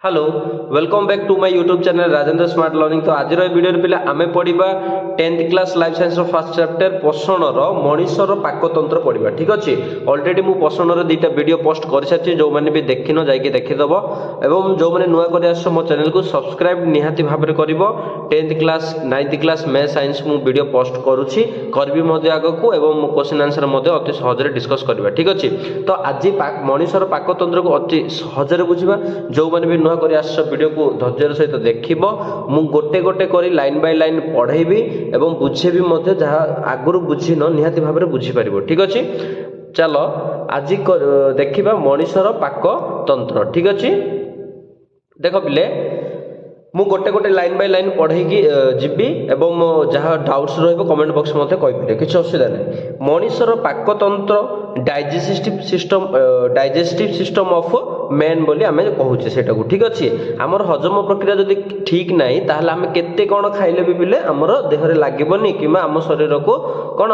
Hello welcome back to my YouTube channel Rajendra smart learning. तो आज video पिला आमे पढ़िबा 10th क्लास लाइफ साइंस रो फर्स्ट चैप्टर पोषण रो मनीषर पाकतंत्र पढ़िबा। ठीक अछि, ऑलरेडी मु पोषण रो दुईटा वीडियो पोस्ट कर सारछि, जो माने भी देखिनो जाई के देखि दबो एवं जो माने नुवा कर आसो मो चैनल को सब्सक्राइब निहाती भाबरे करिवो। 10th class 9th class math science मु वीडियो पोस्ट करूछि, करबी मध्ये आगको एवं मो क्वेश्चन आंसर मध्ये अति सहज रे डिस्कस करबा। ठीक अछि, तो आज मनीषर पाकतंत्र को अति सहज रे बुझिबा। जो माने भी करी आस वीडियो को धैर्य सहित देखिबो, मु गोटे गोटे करी लाइन बाय लाइन पढ़ेबी एवं बुझेबी मध्ये जहा आगुरु बुझिनो निहाती भाबरे बुझी परिबो। ठीक अछि, चलो आज देखिबा मनीषर पाकतंत्र। ठीक अछि, देखो पिले मु गोटे गोटे लाइन बाय लाइन पढ़ेकी जिबी एवं जहाँ डाउट्स रहइबो कमेंट बॉक्स मध्ये कहि परिबे, किछ असुविधा नै। मनीषर पाकतंत्र डाइजेस्टिव सिस्टम ऑफ मैन बोली आमे कहूचे सेटा को। ठीक अछि, हमर हजम प्रक्रिया जदि ठीक नाही ताहले आमे केते कोन खाइले भी पिले हमर देह रे लागिबोनी किमा हम शरीर को कोन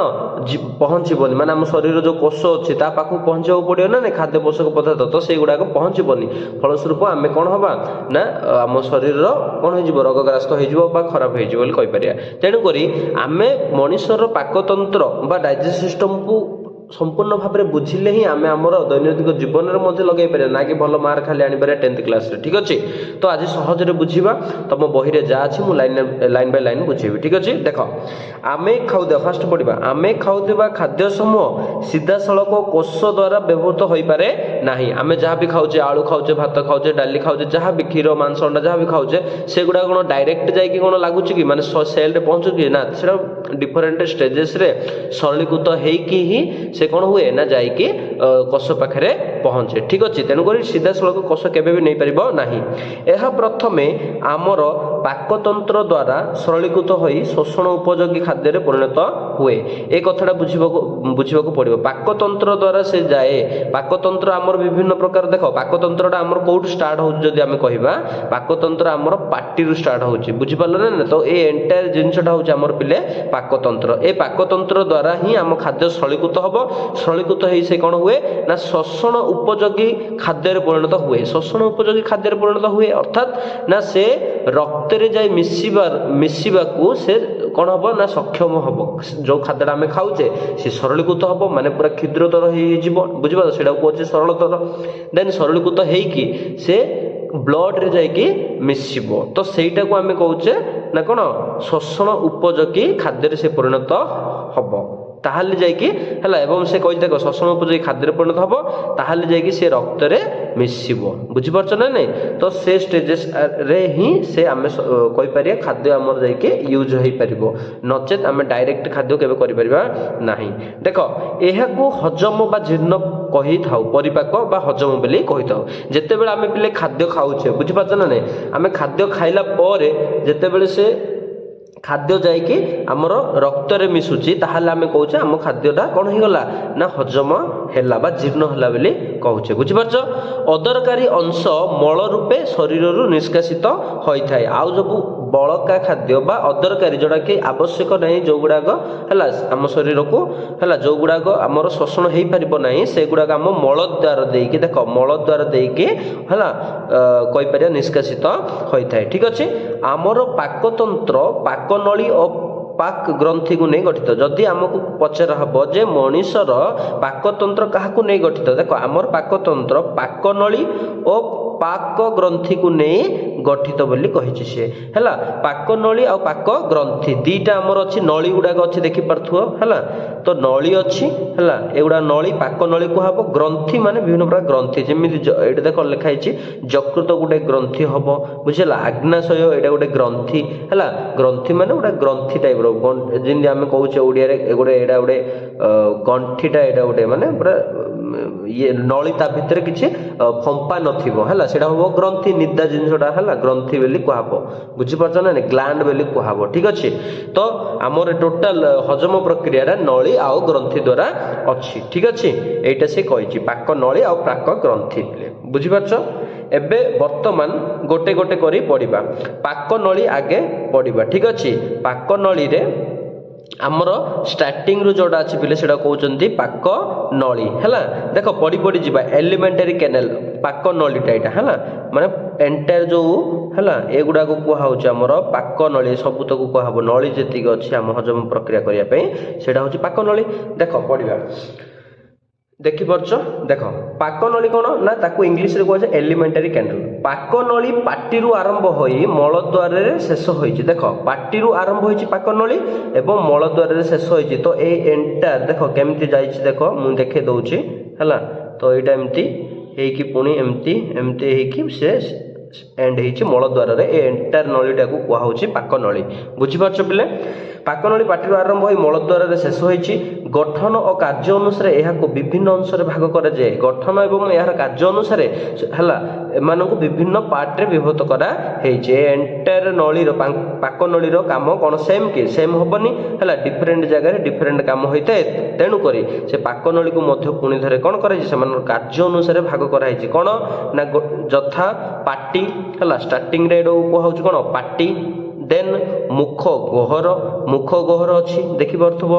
पहुंचीबोनी, माने हम शरीर जो कोष अछि ता पाखु पहुंचेबो पडियो ना नै खाद्य पोषक पदार्थ, तो सेइ गुडा को पहुंचीबोनी। फलस्वरूप आमे कोन हबा ना हम शरीर रो कोन हो जिवो रोगग्रस्त हो जिवो बा खराब हो जिवो बोली कहि परिया। तेनु करी आमे मनीषर पाकतंत्र बा डाइजेस्टिव सिस्टम को संपूर्ण भाव में बुझिले ही आमे हमर दैनिक जीवन रे मध्ये लगाई पारे ना कि भल मार्क खाली आनी पारे 10th क्लास रे। ठीक अछि, तो आज सहज रे बुझिबा। तम बही रे जा अछि मु लाइन बाय लाइन बुझेबी। ठीक अछि, देखो आमे खाउदे फर्स्ट पढिबा। आमे खाउदेबा खाद्य समूह सीधा सड़क कोष द्वारा व्यवहृत होई पारे नाही। आमे जहा भी खाउचे, आलू खाउचे, भात खाउचे, डाली खाउचे, जहा भी क्षीर मांस अंडा जहा भी खाउचे, से गुडा कोन डायरेक्ट जाई कि कोन लागुची कि माने सेल रे पहुंचु कि ना, सेटा डिफरेंट स्टेजेस रे सरलीकृत हेई कि ही से कौन हुए ना जाइए कोष पाखे पहुंचे। ठीक अच्छे, तेणुक सीधा सड़क कोष केबे भी नहीं पारिबो नाही। यह प्रथमे आमर पाकतंत्र द्वारा सरलीकृत होई शोषण उपयोगी खाद्य परिणत हुए। एक कथाटा बुझिबाकू पड़िबो। पाकतंत्र द्वारा से जाए, पाकतंत्र आमर विभिन्न प्रकार। देखो पाकतंत्रटा आमर कोउट स्टार्ट हो जदि आमे कहिबा, पाकतंत्र आमर पार्टी रु स्टार्ट होची, बुझि पारलो ना। तो ए एंटायर जिंसटा होची आमर पिले पाकतंत्र। ए पाकतंत्र द्वारा ही आम खाद्य सरलीकृत हबो। सरलीकृत होई से कौन हुए ना शोषण उपयोगी खाद्य परिणत हुए। शोषण उपयोगी खाद्य परिणत हुए अर्थात ना से रक्त रे जाई मिसिबा को से कौन हबो ना सक्षम हबो। जो खाद्यटा आमे खाउचे से सरलीकृत हबो, माने पूरा क्षुद्रतर होई जिवो, बुझिबा सेटा को अछि सरलतर। देन सरलीकृत हेई कि से ब्लड रे जाई कि मिसिबो, तो सेटा को आमे कहउचे ना कोन शोषण उपयोगी खाद्य रे से परिणत हबो। ताहले जाइकी हला एवं से कहि देखो शोषण उपयोगी खाद्य परिणत हबो, ताहले जाइकी से रक्त रे मिसिबो, बुझि परछ ना नै। तो से स्टेजेस रे ही से आमे कहि परिया खाद्य हमर जाइके यूज होई परिबो, नचेत आमे डायरेक्ट खाद्य केबे करि परिबा नाही। देखो एहा को हजम बा जीर्ण कहि थाउ, परिपाक बा हजम बोली कहि थाउ। जेते बेले आमे पिले खाद्य खाउछे, बुझि परछ ना नै, आमे खाद्य खाइला परे जेते बेले से खाद्य जाइकी आमर रक्त रे मिसुची, ताहले आमे कहउचे आम खाद्यटा कोन हो गला ना हजम हैला बा जीर्ण हैला बोली कहउचे, बुझि परछ। अदरकारी अंश मल रूपे शरीर रु निष्कासित होई थाए। आउ जब बळका खाद्य बा अदरकारी जोडा कि आवश्यक नाही, जो गुडा हैला आम शरीर को हैला जो गुडा आमर शोषण हेई परिबो नाही, से गुडा आम मल द्वार देइकी, देखो मल द्वार देइकी हैला कहि परिया निष्कासित होई थाए। ठीक अछि, आमर पाकतंत्र पाकनली और पाक ग्रंथि को नहीं गठित। जदि आमको पचरा हबो जे मनीषर पाकतंत्र काहाकू नहीं गठित, देखो आमर पाकतंत्र पाकनली और पाक ग्रंथि को नहीं गठित बोली कहिछि से हैला। पाकनली और पाक ग्रंथि दीटा आमर अछि, नली गुडा अछि देखि परथुओ हैला। तो नली अछि हैला, एगुडा नली पाकनली को हबो। ग्रंथि माने विभिन्न प्रकार ग्रंथि, जेमिति एटा देखो लिखा हिछि यकृत गुडे ग्रंथि हबो, बुझिला। आग्नाशय एटा गुडे ग्रंथि हैला। ग्रंथि माने गुडा ग्रंथि टाइप रो, जिंदि आमे कहउचे ओडिया रे एगुडे एटा गुडे गंठिटा, एटा गुडे माने पूरा ये नली ता भितर किछि फंपा नथिबो हैला, सेटा हबो ग्रंथि। निदा जिंसटा हैला ग्रंथि बोली कहबो, बुझि परछ ना नै, ग्लैंड बोली कहबो। ठीक अछि, तो हमर टोटल हजम प्रक्रिया रा नली आ ग्रंथि द्वारा अछि। ठीक अछि, एटा से कहिछि पाक नली आ पाक ग्रंथि, बुझि परछ। एबे वर्तमान गोटे गोटे करी पढिबा। पाक नली आगे पढिबा। ठीक अछि, पाक नली रे ଆମର ଷ୍ଟାର୍ଟିଂ ରୁ ଯୋଉଟା ଅଛି ପିଲେ ସେଟା କହୁଛନ୍ତି ପାକ ନଳୀ ହେଲା। ଦେଖ ପଢି ପଢି ଯିବା ଏଲିମେଣ୍ଟାରୀ କେନାଲ ପାକ ନଳୀଟା ଏଇଟା ହେଲା, ମାନେ ଏଣ୍ଟାୟାର ଯୋଉ ହେଲା ଏଗୁଡାକୁ କୁହାହଉଛି ଆମର ପାକ ନଳୀ, ସବୁତକୁ କୁହାହବ ନଳୀ ଯେତିକି ଅଛି ଆମ ହଜମ ପ୍ରକ୍ରିୟା କରିବା ପାଇଁ ସେଇଟା ହଉଛି ପାକ ନଳୀ। ଦେଖ ପଢିବା, ଦେଖିପାରୁଛ, ଦେଖ ପାକ ନଳୀ କଣ ନା ତାକୁ ଇଂଲିଶରେ କୁହାଯାଏ ଏଲିମେଣ୍ଟାରୀ କ୍ୟାନାଲ। ପାକ ନଳୀ ପାଟିରୁ ଆରମ୍ଭ ହୋଇ ମଳଦ୍ୱାରରେ ଶେଷ ହୋଇଛି। ଦେଖ ପାଟିରୁ ଆରମ୍ଭ ହୋଇଛି ପାକ ନଳୀ ଏବଂ ମଳଦ୍ୱାରରେ ଶେଷ ହୋଇଛି। ତ ଏଇ ଏଣ୍ଟାୟାର ଦେଖ କେମିତି ଯାଇଛି, ଦେଖ ମୁଁ ଦେଖେଇ ଦଉଛି ହେଲା। ତ ଏଇଟା ଏମିତି ହେଇକି ପୁଣି ଏମିତି ଏମିତି ହେଇକି ସେ ଏଣ୍ଡ ହେଇଛି ମଳଦ୍ୱାରରେ। ଏ ଏଣ୍ଟାୟାର ନଳୀଟାକୁ କୁହାହଉଛି ପାକ ନଳୀ। ବୁଝିପାରୁଛ ପିଲେ? ପାକ ନଳୀ ପାଟିରୁ ଆରମ୍ଭ ହୋଇ ମଳଦ୍ୱାରରେ ଶେଷ ହୋଇଛି। ଗଠନ ଓ କାର୍ଯ୍ୟ ଅନୁସାରେ ଏହାକୁ ବିଭିନ୍ନ ଅଂଶରେ ଭାଗ କରାଯାଏ। ଗଠନ ଏବଂ ଏହାର କାର୍ଯ୍ୟ ଅନୁସାରେ ହେଲା ଏମାନଙ୍କୁ ବିଭିନ୍ନ ପାର୍ଟରେ ବିଭକ୍ତ କରାହେଇଛି। ଏ ଏଣ୍ଟାୟାର ନଳୀର ପାକ ନଳୀର କାମ କ'ଣ ସେମ୍ କି? ସେମ୍ ହବନି ହେଲା, ଡିଫରେଣ୍ଟ ଜାଗାରେ ଡିଫରେଣ୍ଟ କାମ ହୋଇଥାଏ। ତେଣୁକରି ସେ ପାକ ନଳୀକୁ ମଧ୍ୟ ପୁଣି ଥରେ କ'ଣ କରାଯାଇଛି, ସେମାନଙ୍କ କାର୍ଯ୍ୟ ଅନୁସାରେ ଭାଗ କରାହେଇଛି। କ'ଣ ନା ଯଥା ପାଟି ହେଲା, ଷ୍ଟାର୍ଟିଂରେ ଏଇଟାକୁ କୁହାହଉଛି କ'ଣ ପାଟି। ଦେନ୍ ମୁଖ ଗହ୍ୱର ଅଛି ଦେଖିପାରୁଥିବ।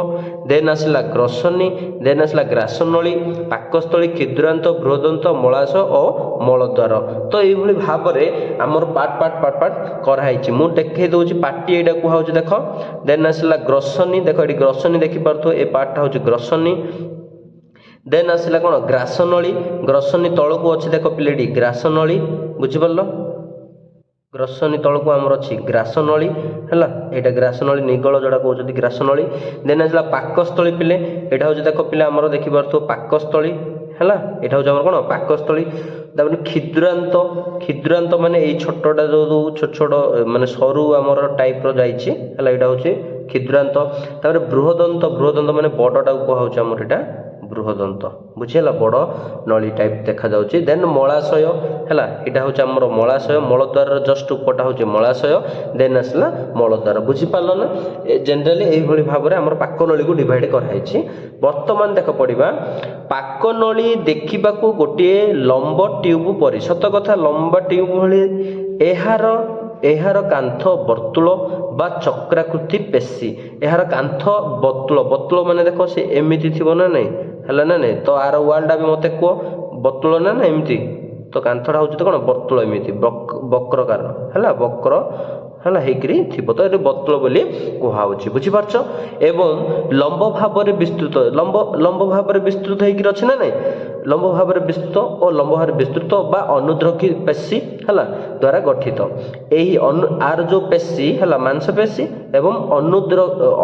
ଦେନ୍ ଆସିଲା ଗ୍ରସନୀ, ଦେନ୍ ଆସିଲା ଗ୍ରାସନଳୀ, ପାକସ୍ଥଳୀ, କ୍ଷୁଦ୍ରାନ୍ତ, ବୃହଦନ୍ତ, ମଳାଶୟ ଓ ମଳଦ୍ୱାର। ତ ଏଇଭଳି ଭାବରେ ଆମର ପାର୍ଟ କରାହେଇଛି। ମୁଁ ଦେଖେଇ ଦଉଛି ପାଟି ଏଇଟା କୁହାହଉଛି ଦେଖ। ଦେନ୍ ଆସିଲା ଗ୍ରସନୀ, ଦେଖ ଏଠି ଗ୍ରସନୀ ଦେଖିପାରୁଥିବ, ଏ ପାର୍ଟଟା ହଉଛି ଗ୍ରସନୀ। ଦେନ୍ ଆସିଲା କ'ଣ ଗ୍ରାସନଳୀ, ଗ୍ରସନୀ ତଳକୁ ଅଛି ଦେଖ ପିଲେଟି ଗ୍ରାସନଳୀ, ବୁଝିପାରିଲ? ଗ୍ରସନୀ ତଳକୁ ଆମର ଅଛି ଗ୍ରାସନଳୀ ହେଲା, ଏଇଟା ଗ୍ରାସନଳୀ ନିଗଳ ଯୋଉଟା କହୁଛନ୍ତି ଗ୍ରାସନଳୀ। ଦେନ୍ ଆସିଲା ପାକସ୍ଥଳୀ ପିଲେ, ଏଇଟା ହଉଛି ଦେଖ ପିଲେ ଆମର ଦେଖିପାରୁଥିବ ପାକସ୍ଥଳୀ ହେଲା, ଏଇଟା ହଉଛି ଆମର କ'ଣ ପାକସ୍ଥଳୀ। ତାପରେ କ୍ଷୁଦ୍ରାନ୍ତ ମାନେ ଏଇ ଛୋଟଟା ଯୋଉ ଛୋଟ ଛୋଟ ମାନେ ସରୁ ଆମର ଟାଇପର ଯାଇଛି ହେଲା, ଏଇଟା ହଉଛି କ୍ଷୁଦ୍ରାନ୍ତ। ତାପରେ ବୃହଦନ୍ତ ମାନେ ବଡଟାକୁ କୁହାହଉଛି ଆମର ଏଇଟା ବୃହଦନ୍ତ। ବୁଝିହେଲା? ବଡ଼ ନଳୀ ଟାଇପ ଦେଖାଯାଉଛି। ଦେନ୍ ମଳାଶୟ ହେଲା, ଏଇଟା ହଉଛି ଆମର ମଳାଶୟ, ମଳଦ୍ୱାରର ଜଷ୍ଟ ଉପରଟା ହଉଛି ମଳାଶୟ। ଦେନ୍ ଆସିଲା ମଳଦ୍ୱାର। ବୁଝିପାରିଲ ନା? ଜେନେରାଲି ଏଇଭଳି ଭାବରେ ଆମର ପାକ ନଳୀକୁ ଡିଭାଇଡ କରାଯାଇଛି। ବର୍ତ୍ତମାନ ଦେଖ ପଢିବା, ପାକ ନଳୀ ଦେଖିବାକୁ ଗୋଟିଏ ଲମ୍ବ ଟ୍ୟୁବ ପରି। ସତ କଥା, ଲମ୍ବା ଟ୍ୟୁବ ଭଳି। ଏହାର କାନ୍ଥ ବର୍ତ୍ତୁଳ ବା ଚକ୍ରାକୃତି ପେଶୀ। ଏହାର କାନ୍ଥ ବର୍ତ୍ତୁଳ ମାନେ ଦେଖ ସେ ଏମିତି ଥିବ ନା ନାଇଁ, ହେଲା ନା ନାଇଁ? ତ ଆର ୱାଲଟା ବି ମତେ କୁହ, ବର୍ତ୍ତୁଳ ନା ଏମିତି? ତ କାନ୍ଥଟା ହଉଛି ତ କ'ଣ ବର୍ତ୍ତୁଳ, ଏମିତି ବକ୍ରକାର ହେଲା, ବକ୍ର ହେଲା ହେଇକିରି ଥିବ, ତ ଏଠି ବର୍ତ୍ତୁଳ ବୋଲି କୁହାହଉଛି। ବୁଝିପାରୁଛ? ଏବଂ ଲମ୍ବ ଭାବରେ ବିସ୍ତୃତ ହେଇକିରି ଅଛି ନା ନାଇଁ? ଲମ୍ବ ଭାବରେ ବିସ୍ତୃତ ବା ଅନୁଦ୍ରକ୍ଷୀ ପେଶୀ ହେଲା ଦ୍ୱାରା ଗଠିତ। ଏହି ଆର ଯୋଉ ପେଶୀ ହେଲା ମାଂସପେଶୀ ଏବଂ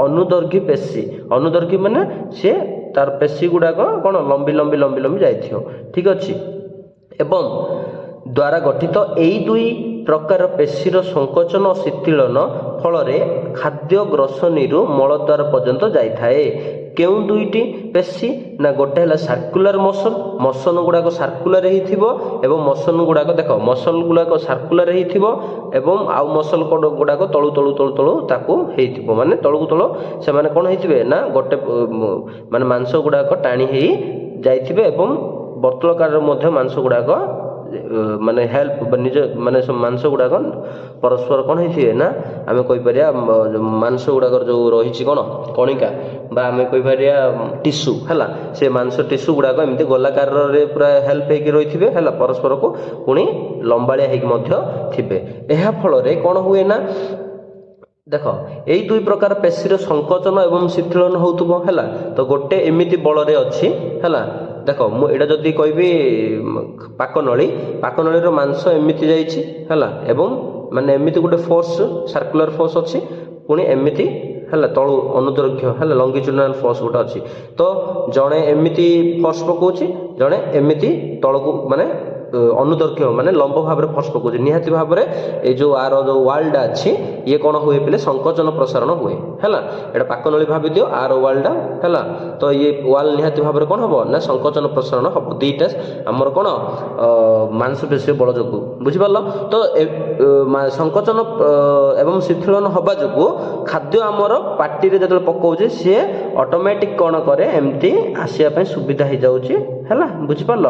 ଅନୁଦୈର୍ଘ୍ୟ ପେଶୀ। ଅନୁଦୈର୍ଘ୍ୟ ମାନେ ସିଏ ତାର ପେଶୀ ଗୁଡାକ କ'ଣ ଲମ୍ବି ଯାଇଥିବ, ଠିକ ଅଛି। ଏବଂ ଦ୍ୱାରା ଗଠିତ ଏଇ ଦୁଇ ପ୍ରକାର ପେଶୀର ସଂକୋଚନ ଓ ଶିଥିଳନ ଫଳରେ ଖାଦ୍ୟ ଗ୍ରସନୀରୁ ମଳଦ୍ୱାର ପର୍ଯ୍ୟନ୍ତ ଯାଇଥାଏ। କେଉଁ ଦୁଇଟି ପେଶୀ ନା ଗୋଟେ ହେଲା ସାର୍କୁଲାର ମସନ ଗୁଡାକ ସାର୍କୁଲାର ହେଇଥିବ ଏବଂ ମସନ ଗୁଡାକ ଦେଖ ମସଲ ଗୁଡାକ ସାର୍କୁଲାର ହେଇଥିବ ଏବଂ ଆଉ ମସଲ ଗୁଡାକ ତଳୁ ତାକୁ ହେଇଥିବ, ମାନେ ତଳକୁ ତଳ ସେମାନେ କ'ଣ ହେଇଥିବେ ନା ଗୋଟେ ମାନେ ମାଂସ ଗୁଡାକ ଟାଣି ହେଇ ଯାଇଥିବେ ଏବଂ ବର୍ତ୍ତୁଳକାରର ମଧ୍ୟ ମାଂସ ଗୁଡାକ ମାନେ ହେଲ୍ପ ନିଜ ମାନେ ମାଂସ ଗୁଡାକ ପରସ୍ପର କ'ଣ ହେଇଥିବେ ନା ଆମେ କହିପାରିବା ମାଂସ ଗୁଡାକର ଯୋଉ ରହିଛି କ'ଣ କଣିକା ବା ଆମେ କହିପାରିବା ଟିସୁ ହେଲା, ସେ ମାଂସ ଟିସୁ ଗୁଡାକ ଏମିତି ଗୋଲାକାରରେ ପୁରା ହେଲ୍ପ ହେଇକି ରହିଥିବେ ହେଲା, ପରସ୍ପରକୁ ପୁଣି ଲମ୍ବାଳିଆ ହେଇକି ମଧ୍ୟ ଥିବେ। ଏହା ଫଳରେ କ'ଣ ହୁଏ ନା ଦେଖ ଏଇ ଦୁଇ ପ୍ରକାର ପେଶୀର ସଂକୋଚନ ଏବଂ ଶିଥିଳନ ହଉଥିବ ହେଲା। ତ ଗୋଟେ ଏମିତି ବଳରେ ଅଛି ହେଲା, ଦେଖ ମୁଁ ଏଇଟା ଯଦି କହିବି ପାକନଳୀର ମାଂସ ଏମିତି ଯାଇଛି ହେଲା ଏବଂ ମାନେ ଏମିତି ଗୋଟେ ଫୋର୍ସ ସାର୍କୁଲାର ଫୋର୍ସ ଅଛି, ପୁଣି ଏମିତି ହେଲା ତଳୁ ଅନୁଦୈର୍ଘ୍ୟ ହେଲା ଲଙ୍ଗିଚୁଡିନାଲ ଫୋର୍ସ ଗୋଟେ ଅଛି। ତ ଜଣେ ଏମିତି ଫୋର୍ସ ପକଉଛି, ଜଣେ ଏମିତି ତଳକୁ ମାନେ ଅନୁଦୈର୍ଘ୍ୟ ମାନେ ଲମ୍ବ ଭାବରେ ଫୋର୍ସ ପକଉଛି। ନିହାତି ଭାବରେ ଏଇ ଯୋଉ ଆର ଯୋଉ ୱାଲଟା ଅଛି ଇଏ କ'ଣ ହୁଏ ପିଲେ ସଂକୋଚନ ପ୍ରସାରଣ ହୁଏ ହେଲା। ଏଇଟା ପାକନଳୀ ଭାବି ଦିଅ ଆର ୱାଲଟା ହେଲା, ତ ଇଏ ୱାଲ ନିହାତି ଭାବରେ କ'ଣ ହବ ନା ସଂକୋଚନ ପ୍ରସାରଣ ହବ ଦିଟା ଆମର କ'ଣ ମାଂସପେଶୀ ବଳ ଯୋଗୁ। ବୁଝିପାରିଲ? ତ ସଂକୋଚନ ଏବଂ ଶିଥିଳନ ହବା ଯୋଗୁ ଖାଦ୍ୟ ଆମର ପାଟିରେ ଯେତେବେଳେ ପକଉଛି ସିଏ ଅଟୋମେଟିକ କ'ଣ କରେ ଏମିତି ଆସିବା ପାଇଁ ସୁବିଧା ହେଇଯାଉଛି ହେଲା। ବୁଝିପାରିଲ?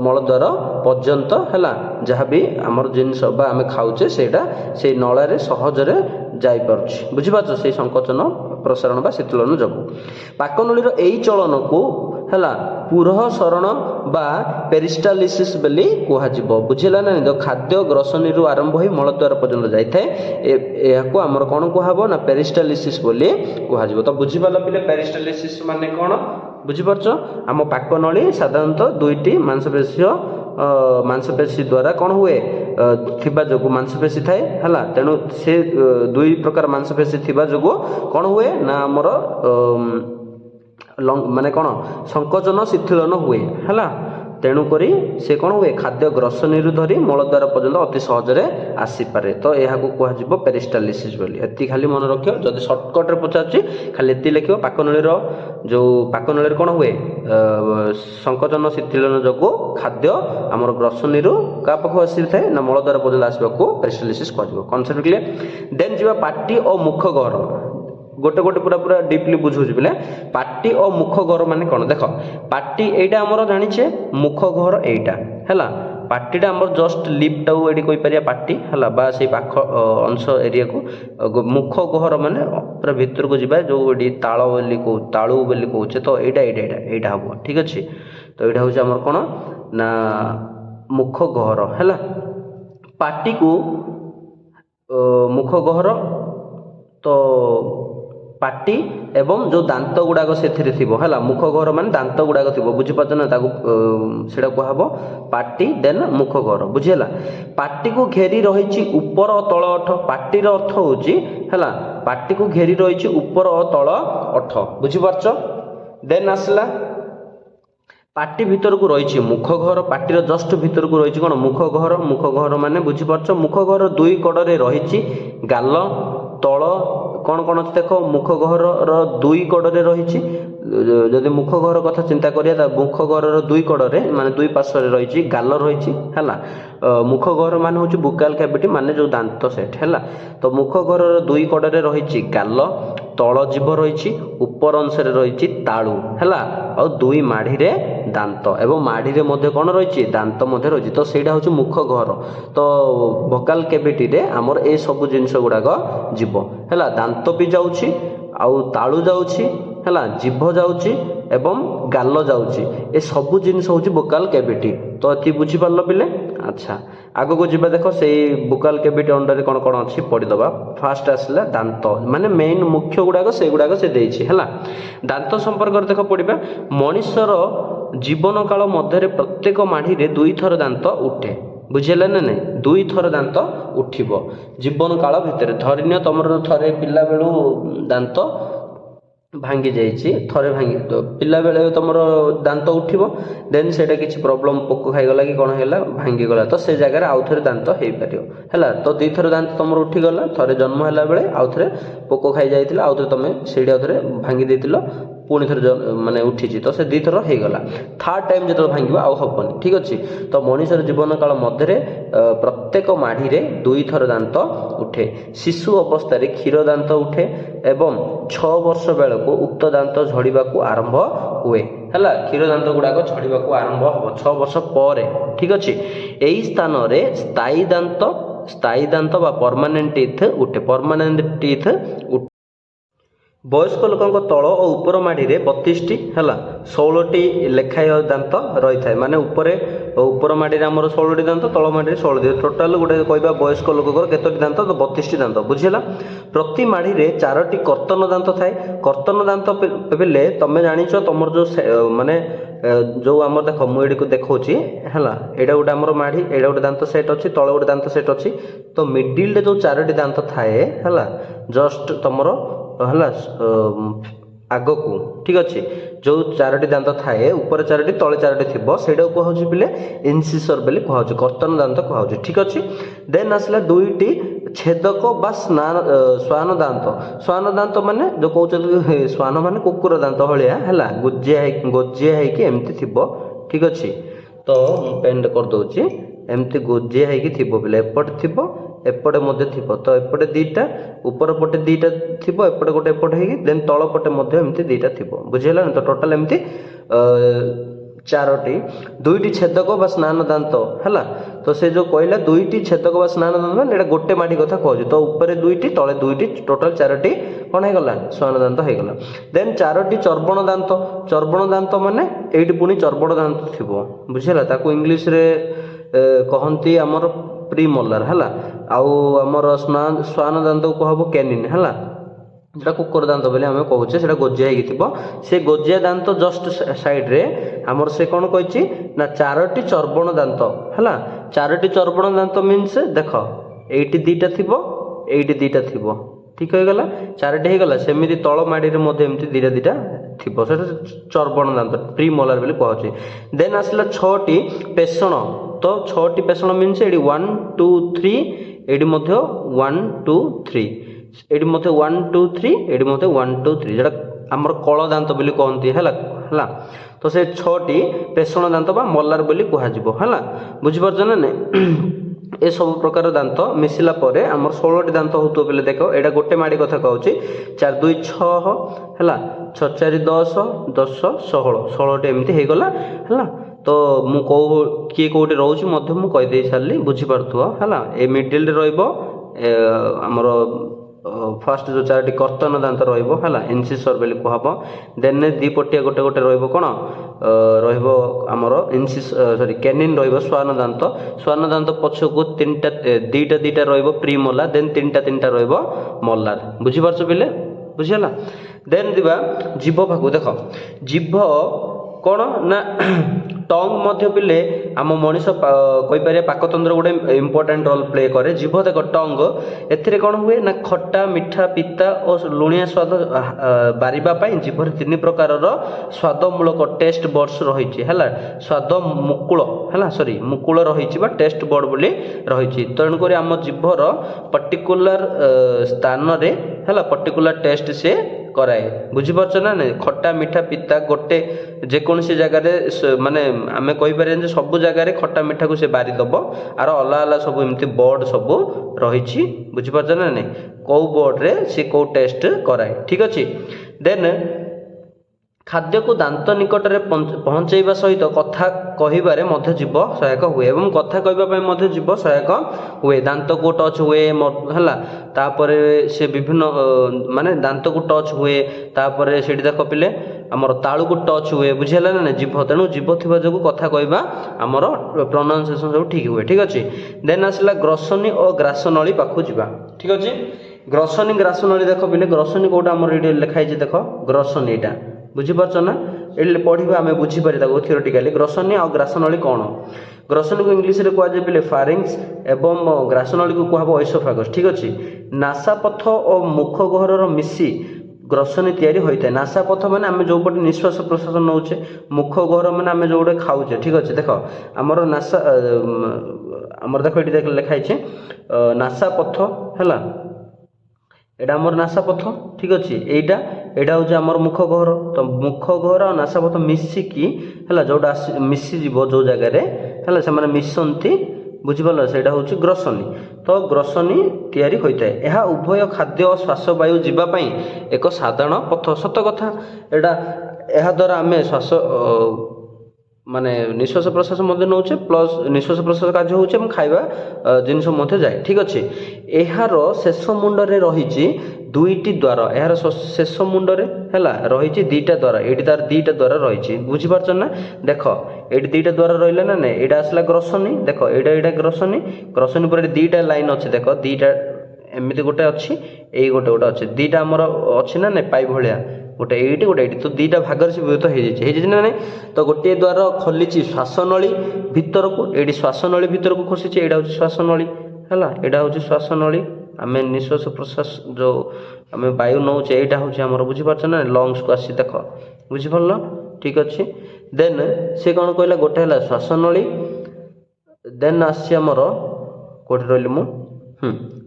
ମଳଦ୍ୱାର ପର୍ଯ୍ୟନ୍ତ ହେଲା, ଯାହାବି ଆମର ଜିନିଷ ବା ଆମେ ଖାଉଛେ ସେଇଟା ସେଇ ନଳାରେ ସହଜରେ ଯାଇପାରୁଛି। ବୁଝିପାରୁଛ? ସେଇ ସଂକୋଚନ ପ୍ରସାରଣ ବା ଶୀତଳନ ଯୋଗୁଁ। ପାକନଳୀର ଏହି ଚଳନକୁ ହେଲା ପୁରଃ ସରଣ ବା ପେରିଷ୍ଟାଲିସିସ୍ ବୋଲି କୁହାଯିବ। ବୁଝିଲା ନା? ତ ଖାଦ୍ୟ ଗ୍ରସନୀରୁ ଆରମ୍ଭ ହୋଇ ମଳଦ୍ୱାର ପର୍ଯ୍ୟନ୍ତ ଯାଇଥାଏ, ଏହାକୁ ଆମର କ'ଣ କୁହାହବ ନା ପେରିଷ୍ଟାଲିସିସ୍ ବୋଲି କୁହାଯିବ। ତ ବୁଝିପାରିଲ ପିଲେ ପେରିଷ୍ଟାଲିସିସ୍ ମାନେ କ'ଣ? ବୁଝିପାରୁଛ? ଆମ ପାକନଳୀ ସାଧାରଣତଃ ଦୁଇଟି ମାଂସପେଶୀ ଦ୍ୱାରା କ'ଣ ହୁଏ ଥିବା ଯୋଗୁଁ ମାଂସପେଶୀ ଥାଏ ହେଲା, ତେଣୁ ସେ ଦୁଇ ପ୍ରକାର ମାଂସପେଶୀ ଥିବା ଯୋଗୁଁ କ'ଣ ହୁଏ ନା ଆମର ମାନେ କ'ଣ ସଂକୋଚନ ଶିଥିଳନ ହୁଏ ହେଲା। ତେଣୁକରି ସେ କ'ଣ ହୁଏ ଖାଦ୍ୟ ଗ୍ରସନୀରୁ ଧରି ମଳଦ୍ୱାର ପର୍ଯ୍ୟନ୍ତ ଅତି ସହଜରେ ଆସିପାରେ। ତ ଏହାକୁ କୁହାଯିବ ପେରିଷ୍ଟାଲିସିସ୍ ବୋଲି। ଏତିକି ଖାଲି ମନେ ରଖିବ। ଯଦି ସର୍ଟକଟ୍ରେ ପଚାରୁଛି ଖାଲି ଏତିକି ଲେଖିବ ପାକନଳୀରେ କ'ଣ ହୁଏ ସଂକୋଚନ ଶିଥିଳନ ଯୋଗୁଁ ଖାଦ୍ୟ ଆମର ଗ୍ରସନୀରୁ କାହା ପାଖକୁ ଆସିଥାଏ ନା ମଳଦ୍ୱାର ପର୍ଯ୍ୟନ୍ତ ଆସିବାକୁ ପେରିଷ୍ଟାଲିସିସ୍ କୁହାଯିବ। Concept clear? ଦେନ୍ ଯିବା ପାଟି ଓ ମୁଖ ଗହ୍ୱର। ଗୋଟେ ପୁରା ଡିପଲି ବୁଝଉଛି ପିଲା। ପାଟି ଓ ମୁଖ ଗହ୍ୱର ମାନେ କ'ଣ? ଦେଖ ପାଟି ଏଇଟା ଆମର ଜାଣିଛେ, ମୁଖ ଗହ୍ୱର ଏଇଟା ହେଲା। ପାଟିଟା ଆମର ଜଷ୍ଟ ଲିପ୍ଟାକୁ ଏଠି କହିପାରିବା ପାଟି ହେଲା, ବା ସେଇ ପାଖ ଅଂଶ ଏରିଆକୁ। ମୁଖ ଗହ୍ୱର ମାନେ ପୁରା ଭିତରକୁ ଯିବା, ଯେଉଁ ଏଠି ତାଳୁ ବୋଲି କହୁଛେ, ତ ଏଇଟା ହବ। ଠିକ୍ ଅଛି? ତ ଏଇଟା ହେଉଛି ଆମର କ'ଣ ନା ମୁଖ ଗହ୍ୱର ହେଲା। ପାଟିକୁ ମୁଖ ଗହ୍ୱର, ତ ପାଟି ଏବଂ ଯେଉଁ ଦାନ୍ତ ଗୁଡ଼ାକ ସେଥିରେ ଥିବ ହେଲା, ମୁଖ ଗହ୍ୱର ମାନେ ଦାନ୍ତ ଗୁଡ଼ାକ ଥିବ। ବୁଝିପାରୁଛ ନା? ତାକୁ ସେଇଟା କୁହାହବ ପାଟି ଦେନ୍ ମୁଖ ଗହ୍ୱର। ବୁଝିହେଲା? ପାଟିକୁ ଘେରି ରହିଛି ଉପର ଓ ତଳ ଓଠ। ପାଟିର ଅର୍ଥ ହେଉଛି ହେଲା ପାଟିକୁ ଘେରି ରହିଛି ଉପର ଓ ତଳ ଓଠ। ବୁଝିପାରୁଛ? ଦେନ୍ ଆସିଲା ପାଟି ଭିତରକୁ ରହିଛି ମୁଖ ଗହ୍ୱର। ପାଟିର ଜଷ୍ଟ ଭିତରକୁ ରହିଛି କ'ଣ ମୁଖ ଗହ୍ୱର। ମୁଖ ଗହ୍ୱର ମାନେ ବୁଝିପାରୁଛ? ମୁଖ ଗହ୍ୱର ଦୁଇ କଡ଼ରେ ରହିଛି ଗାଲ, ତଳ କ'ଣ ଅଛି ଦେଖ, ମୁଖ ଗହ୍ୱରର ଦୁଇ କଡ଼ରେ ରହିଛି। ଯଦି ମୁଖ ଗହ୍ୱର କଥା ଚିନ୍ତା କରିବା, ତା ମୁଖ ଗହ୍ୱରର ଦୁଇ କଡ଼ରେ ମାନେ ଦୁଇ ପାର୍ଶ୍ୱରେ ରହିଛି ଗାଲ ରହିଛି ହେଲା। ମୁଖ ଗହ୍ୱର ମାନେ ହେଉଛି ବୁକାଲ କ୍ୟାଭିଟି, ମାନେ ଯେଉଁ ଦାନ୍ତ ସେଟ୍ ହେଲା। ତ ମୁଖ ଗହ୍ୱରର ଦୁଇ କଡ଼ରେ ରହିଛି ଗାଲ, ତଳ ଜିଭ ରହିଛି, ଉପର ଅଂଶରେ ରହିଛି ତାଳୁ ହେଲା, ଆଉ ଦୁଇ ମାଢ଼ିରେ ଦାନ୍ତ, ଏବଂ ମାଢ଼ିରେ ମଧ୍ୟ କ'ଣ ରହିଛି ଦାନ୍ତ ମଧ୍ୟ ରହିଛି। ତ ସେଇଟା ହେଉଛି ମୁଖ ଗହ୍ୱର। ତ ଭୋକାଲ କ୍ୟାଭିଟିରେ ଆମର ଏ ସବୁ ଜିନିଷ ଗୁଡ଼ାକ ଯିବ ହେଲା। ଦାନ୍ତ ବି ଯାଉଛି, ଆଉ ତାଳୁ ଯାଉଛି ହେଲା, ଜିଭ ଯାଉଛି ଏବଂ ଗାଲ ଯାଉଛି। ଏ ସବୁ ଜିନିଷ ହେଉଛି ଭୋକାଲ କ୍ୟାଭିଟି। ତ ଏତିକି ବୁଝିପାରିଲ ପିଲେ? ଆଚ୍ଛା, ଆଗକୁ ଯିବା। ଦେଖ ସେଇ ଭୋକାଲ କ୍ୟାଭିଟି ଅଣ୍ଡରରେ କ'ଣ ଅଛି ପଢ଼ିଦେବା। ଫାଷ୍ଟ ଆସିଲା ଦାନ୍ତ, ମାନେ ମେନ୍ ମୁଖ୍ୟ ଗୁଡ଼ାକ ସେଗୁଡ଼ାକ ସେ ଦେଇଛି ହେଲା। ଦାନ୍ତ ସମ୍ପର୍କରେ ଦେଖ ପଢ଼ିବା। ମଣିଷର ଜୀବନ କାଳ ମଧ୍ୟରେ ପ୍ରତ୍ୟେକ ମାଢ଼ିରେ 2 ଥର ଦାନ୍ତ ଉଠେ। ବୁଝିହେଲା ନା ନାଇଁ? 2 ଥର ଦାନ୍ତ ଉଠିବ ଜୀବନ କାଳ ଭିତରେ। ଧରିନିଅ ତମର ଥରେ ପିଲାବେଳୁ ଦାନ୍ତ ଭାଙ୍ଗି ଯାଇଛି, ଥରେ ପିଲାବେଳେ ତମର ଦାନ୍ତ ଉଠିବ, ଦେନ୍ ସେଇଟା କିଛି ପ୍ରୋବ୍ଲେମ୍ ପୋକ ଖାଇଗଲା କି କ'ଣ ହେଲା ଭାଙ୍ଗିଗଲା, ତ ସେ ଜାଗାରେ ଆଉ ଥରେ ଦାନ୍ତ ହେଇପାରିବ ହେଲା। ତ 2 ଥର ଦାନ୍ତ ତମର ଉଠିଗଲା। ଥରେ ଜନ୍ମ ହେଲା ବେଳେ ଆଉ ଥରେ ପୋକ ଖାଇଯାଇଥିଲା, ଆଉ ଥରେ ତମେ ସେଇଠି ଆଉ ଥରେ ଭାଙ୍ଗି ଦେଇଥିଲ, ପୁଣି ଥରେ ମାନେ ଉଠିଛି, ତ ସେ 2 ଥର ହେଇଗଲା। ଥାର୍ଡ଼ ଟାଇମ୍ ଯେତେବେଳେ ଭାଙ୍ଗିବ ଆଉ ହେବନି। ଠିକ୍ ଅଛି? ତ ମଣିଷର ଜୀବନ କାଳ ମଧ୍ୟରେ ପ୍ରତ୍ୟେକ ମାଢ଼ିରେ 2 ଥର ଦାନ୍ତ ଉଠେ। ଶିଶୁ ଅବସ୍ଥାରେ କ୍ଷୀର ଦାନ୍ତ ଉଠେ ଏବଂ 6 ବର୍ଷ ବେଳକୁ ଉକ୍ତ ଦାନ୍ତ ଝଡ଼ିବାକୁ ଆରମ୍ଭ ହୁଏ ହେଲା। କ୍ଷୀର ଦାନ୍ତ ଗୁଡ଼ାକ ଝଡ଼ିବାକୁ ଆରମ୍ଭ ହେବ 6 ବର୍ଷ ପରେ। ଠିକ୍ ଅଛି? ଏହି ସ୍ଥାନରେ ସ୍ଥାୟୀ ଦାନ୍ତ ବା ପର୍ମାନେଣ୍ଟ ଟିଥ୍ ଉଠେ। ବୟସ୍କ ଲୋକଙ୍କ ତଳ ଓ ଉପର ମାଢ଼ିରେ 32ଟି ହେଲା 16ଟି ଲେଖାଏଁ ଦାନ୍ତ ରହିଥାଏ। ମାନେ ଉପର ମାଢ଼ିରେ ଆମର 16ଟି ଦାନ୍ତ, ତଳ ମାଢ଼ିରେ 16ଟି, ଟୋଟାଲ ଗୋଟେ କହିବା ବୟସ୍କ ଲୋକଙ୍କର କେତୋଟି ଦାନ୍ତ? 32ଟି ଦାନ୍ତ। ବୁଝିହେଲା? ପ୍ରତି ମାଢ଼ିରେ 4ଟି କର୍ତ୍ତନ ଦାନ୍ତ ଥାଏ। କର୍ତ୍ତନ ଦାନ୍ତ ବେଲେ ତମେ ଜାଣିଛ ତମର ଯେଉଁ ମାନେ ଯେଉଁ ଆମର ଦେଖ, ମୁଁ ଏଠିକୁ ଦେଖାଉଛି ହେଲା, ଏଇଟା ଗୋଟେ ଆମର ମାଢ଼ି, ଏଇଟା ଗୋଟେ ଦାନ୍ତ ସେଟ୍ ଅଛି, ତଳେ ଗୋଟେ ଦାନ୍ତ ସେଟ୍ ଅଛି। ତ ମିଡ଼ିଲରେ ଯେଉଁ 4ଟି ଦାନ୍ତ ଥାଏ ହେଲା, ଜଷ୍ଟ ତମର ହେଲା ଆଗକୁ, ଠିକ୍ ଅଛି, ଯେଉଁ 4ଟି ଦାନ୍ତ ଥାଏ, ଉପରେ 4ଟି ତଳେ 4ଟି ଥିବ, ସେଇଟାକୁ କୁହାହେଉଛି ପିଲେ ଇନସିସର ବୋଲି କୁହାହେଉଛି, କର୍ତ୍ତନ ଦାନ୍ତ କୁହାହେଉଛି। ଠିକ୍ ଅଛି? ଦେନ୍ ଆସିଲା 2ଟି ଛେଦକ ବା ଶ୍ୱାନ ଦାନ୍ତ। ଶ୍ୱାନ ଦାନ୍ତ ମାନେ ଯେଉଁ କହୁଛନ୍ତି ଶ୍ୱାନ ମାନେ କୁକୁର ଦାନ୍ତ ଭଳିଆ ହେଲା, ଗୋଜିଆ ହେଇକି ଏମିତି ଥିବ। ଠିକ୍ ଅଛି? ତ ମୁଁ ପେନ୍ରେ କରିଦେଉଛି, ଏମିତି ଗୋଜିଆ ହେଇକି ଥିବ ପିଲା, ଏପଟେ ଥିବ ଏପଟେ ମଧ୍ୟ ଥିବ। ତ ଏପଟେ 2ଟା, ଉପର ପଟେ 2ଟା ଥିବ, ଏପଟେ ଗୋଟେ ଏପଟେ ହେଇକି, ଦେନ୍ ତଳ ପଟେ ମଧ୍ୟ ଏମିତି 2ଟା ଥିବ। ବୁଝିହେଲା? ତ ଟୋଟାଲ ଏମିତି चारोटी दुईटी छेदक बा स्नान दांत है तो से जो कहला दुईटी छेदक बा स्नान दांत मैंने एटा गोटे माटी कथा कहूँ तो ऊपर दुईटी तले दुईटी टोटाल चारोटी कौन हो गला श्वान दांत हो गला देन चारोटी चर्बण दांत माने एटी पुणी चर्बण दांत थी बुझेगा ताको इंग्लीश रे कहती आमर प्री मोलार है आउ आमर श्वान दांत को कहब कैनिन है जो कुकुर दांत बोले आम कहे से गोजिया से गोजिया दांत जस्ट साइड रे आमर से कौन कही ना चारोटी चर्बण दांत है चारोटी चर्बण दांत मीन्स देख एटी दीटा थी एटी दीटा थी ठीक हो गला चारोटी हो गला सेमती तल माड़ी एमती दीटा दीटा थी चर्बण दांत प्री मोलार बोली कहे देन आसला छटी पेषण तो छटी पेषण मीन्स ये 1 2 3 ये 1 2 3 ये 1 2 3 ये 1 2 3 जोटा आमर कल दांत बोली कहती है तो से छटी पेषण दांत बा मल्लार बोली कह बुझीपार ना नहीं ए सब प्रकार दांत मिसिला परे आमर 16टी दांत होतो बेले देखो एटा गोटे माड़ी कथा कहूची 4 2 6 है 6 4 10 10 16 16टी एमती हो गला है तो मु को किए कोटी रोची मध्य मु कहि दे सारली बुझी पारथुआ है ए मिडिल रे रहइबो आमर फास्ट जो 4टी कर्तन दांत रहिबो है इनसिसर बोली कहब देन दी पटिया गोटे गोटे रहिबो कोन रहिबो आमर इनसिस सॉरी कैनिन रहिबो स्वान दांत पछकु तीनटा दीटा दीटा रहिबो प्री मोला देन तीनटा तीनटा रहिबो मोलार बुझी पारछ बिले बुझिला देन दिबा जीभ भागु देखो जीभ कौन ना टंग मध्य पिले आम मनीष कही पारे पाकतंत्र गोटे इंपोर्टेंट रोल प्ले करे जीभ देख टंग एथिरे कौन हुए ना खट्टा मिठा पिता और लुणिया स्वाद बारिबा पाई जीभर 3 प्रकार स्वादमूलक टेस्ट बर्ड्स रही है स्वाद मुकुल है सॉरी मुकुल रही टेस्ट बर्ड बोली रही तेणुक आम जीभर पर्टिकुलर स्थान रे है पर्टिकुलर टेस्ट से कराए बुझीपार ना नहीं खट्टा मिठा पिता गोटे जेकोसी जगार माने आम कहीपर सब जगार खट्टा मिठा को से बारीदब आर अला अला सब एमती बोर्ड सब रही बुझीपार ना नहीं कौ बोर्ड रे सी कौ टेस्ट कराए ठीक अच्छे देन खाद्य को दांत निकट में पहुँचाइबा सहित कथा कहिबारे मध्य जीव सहायक हुए एवं कथा कहवाई जीव सहायक हुए दांत को टच हुए है तापर से विभिन्न माने दांत को टच हुए तापर से देख पिले आमर तालू को टच हुए बुझेगा ना जीभ तेणु जीभ थी जो कथा कहवा आमर प्रोनाउंसिएशन सब ठीक हुए ठीक अच्छे देन आसला ग्रसनी और ग्रासनली पाखु जावा ठीक अच्छे ग्रसनी ग्रासनली देख पिले ग्रसनी कौटा आम ये लिखाई देख ग्रसनी यहाँ बुझीपार ना ये पढ़ा आम बुझीपार थियोरेटिकली ग्रसनी और ग्रासनली कौन ग्रसनी को इंग्लीश रे कह जाए फारिंग्स एवं ग्रासनली को कहब ओएसोफेगस ठीक अच्छे नासापथ और मुख गहर मिसी ग्रसनी तैयारी होता है नासापथ मैंने आम जो पटे निश्वास प्रश्वास नौचे मुख गहर मैंने आम जो गोटे खाऊे ठीक अच्छे देख आमर नासा आमर देख ये देख लिखाई नासापथ है एटा आमर नासापथ ठीक अच्छे एटा एटा हूँ आमर मुख गहर तो मुख गहर और नासापथ मिसिकी है जोटा मिसीज जो जगार है से मिसती बुझिपाल से हूँ ग्रसनी तो ग्रसनी तैयारी होता है यह उभय खाद्य और श्वासवायु जीवाई एक साधारण पथ सत कथा यहाँ द्वारा आम श्वास माने निश्वास प्रश्वास नौचे प्लस निश्वास प्रश्वास कार्य हो खाଇବା जिनस जाए ठीक अच्छे यार शेष मुंडे रही दुईटी द्वार यार शेष मुंडे है रही दीटा द्वार ये तार दीटा द्वार रही बुझीपार ना देख ये दीटा द्वार रहा ना नहीं यहाँ आसला ग्रसनी देख यहाँ ग्रसनी ग्रसनी पर दीटा लाइन अच्छे देख दीटा एमती गोटे अच्छी यही गोटे गोटे अच्छे दीटा आमर अच्छी ना नहीं पाइप भाया गोटे एटी गोटे एटी तो दीटा भागर से विभूत हो ना नहीं तो गोटे द्वार खोली श्वासनली भितर को ये श्वासनली भितर को खोसी यहाँ हूँ श्वासनली है यहाँ हूँ श्वासनली आम निश्वास प्रश्वास जो आम वायु नौचे यहाँ हूँ आम बुझीपार ना लंग्स को आसी देख बुझीपार ठीक अच्छे देन से कौन कहला गोटे है श्वासनली देन आमर कौटे रही मु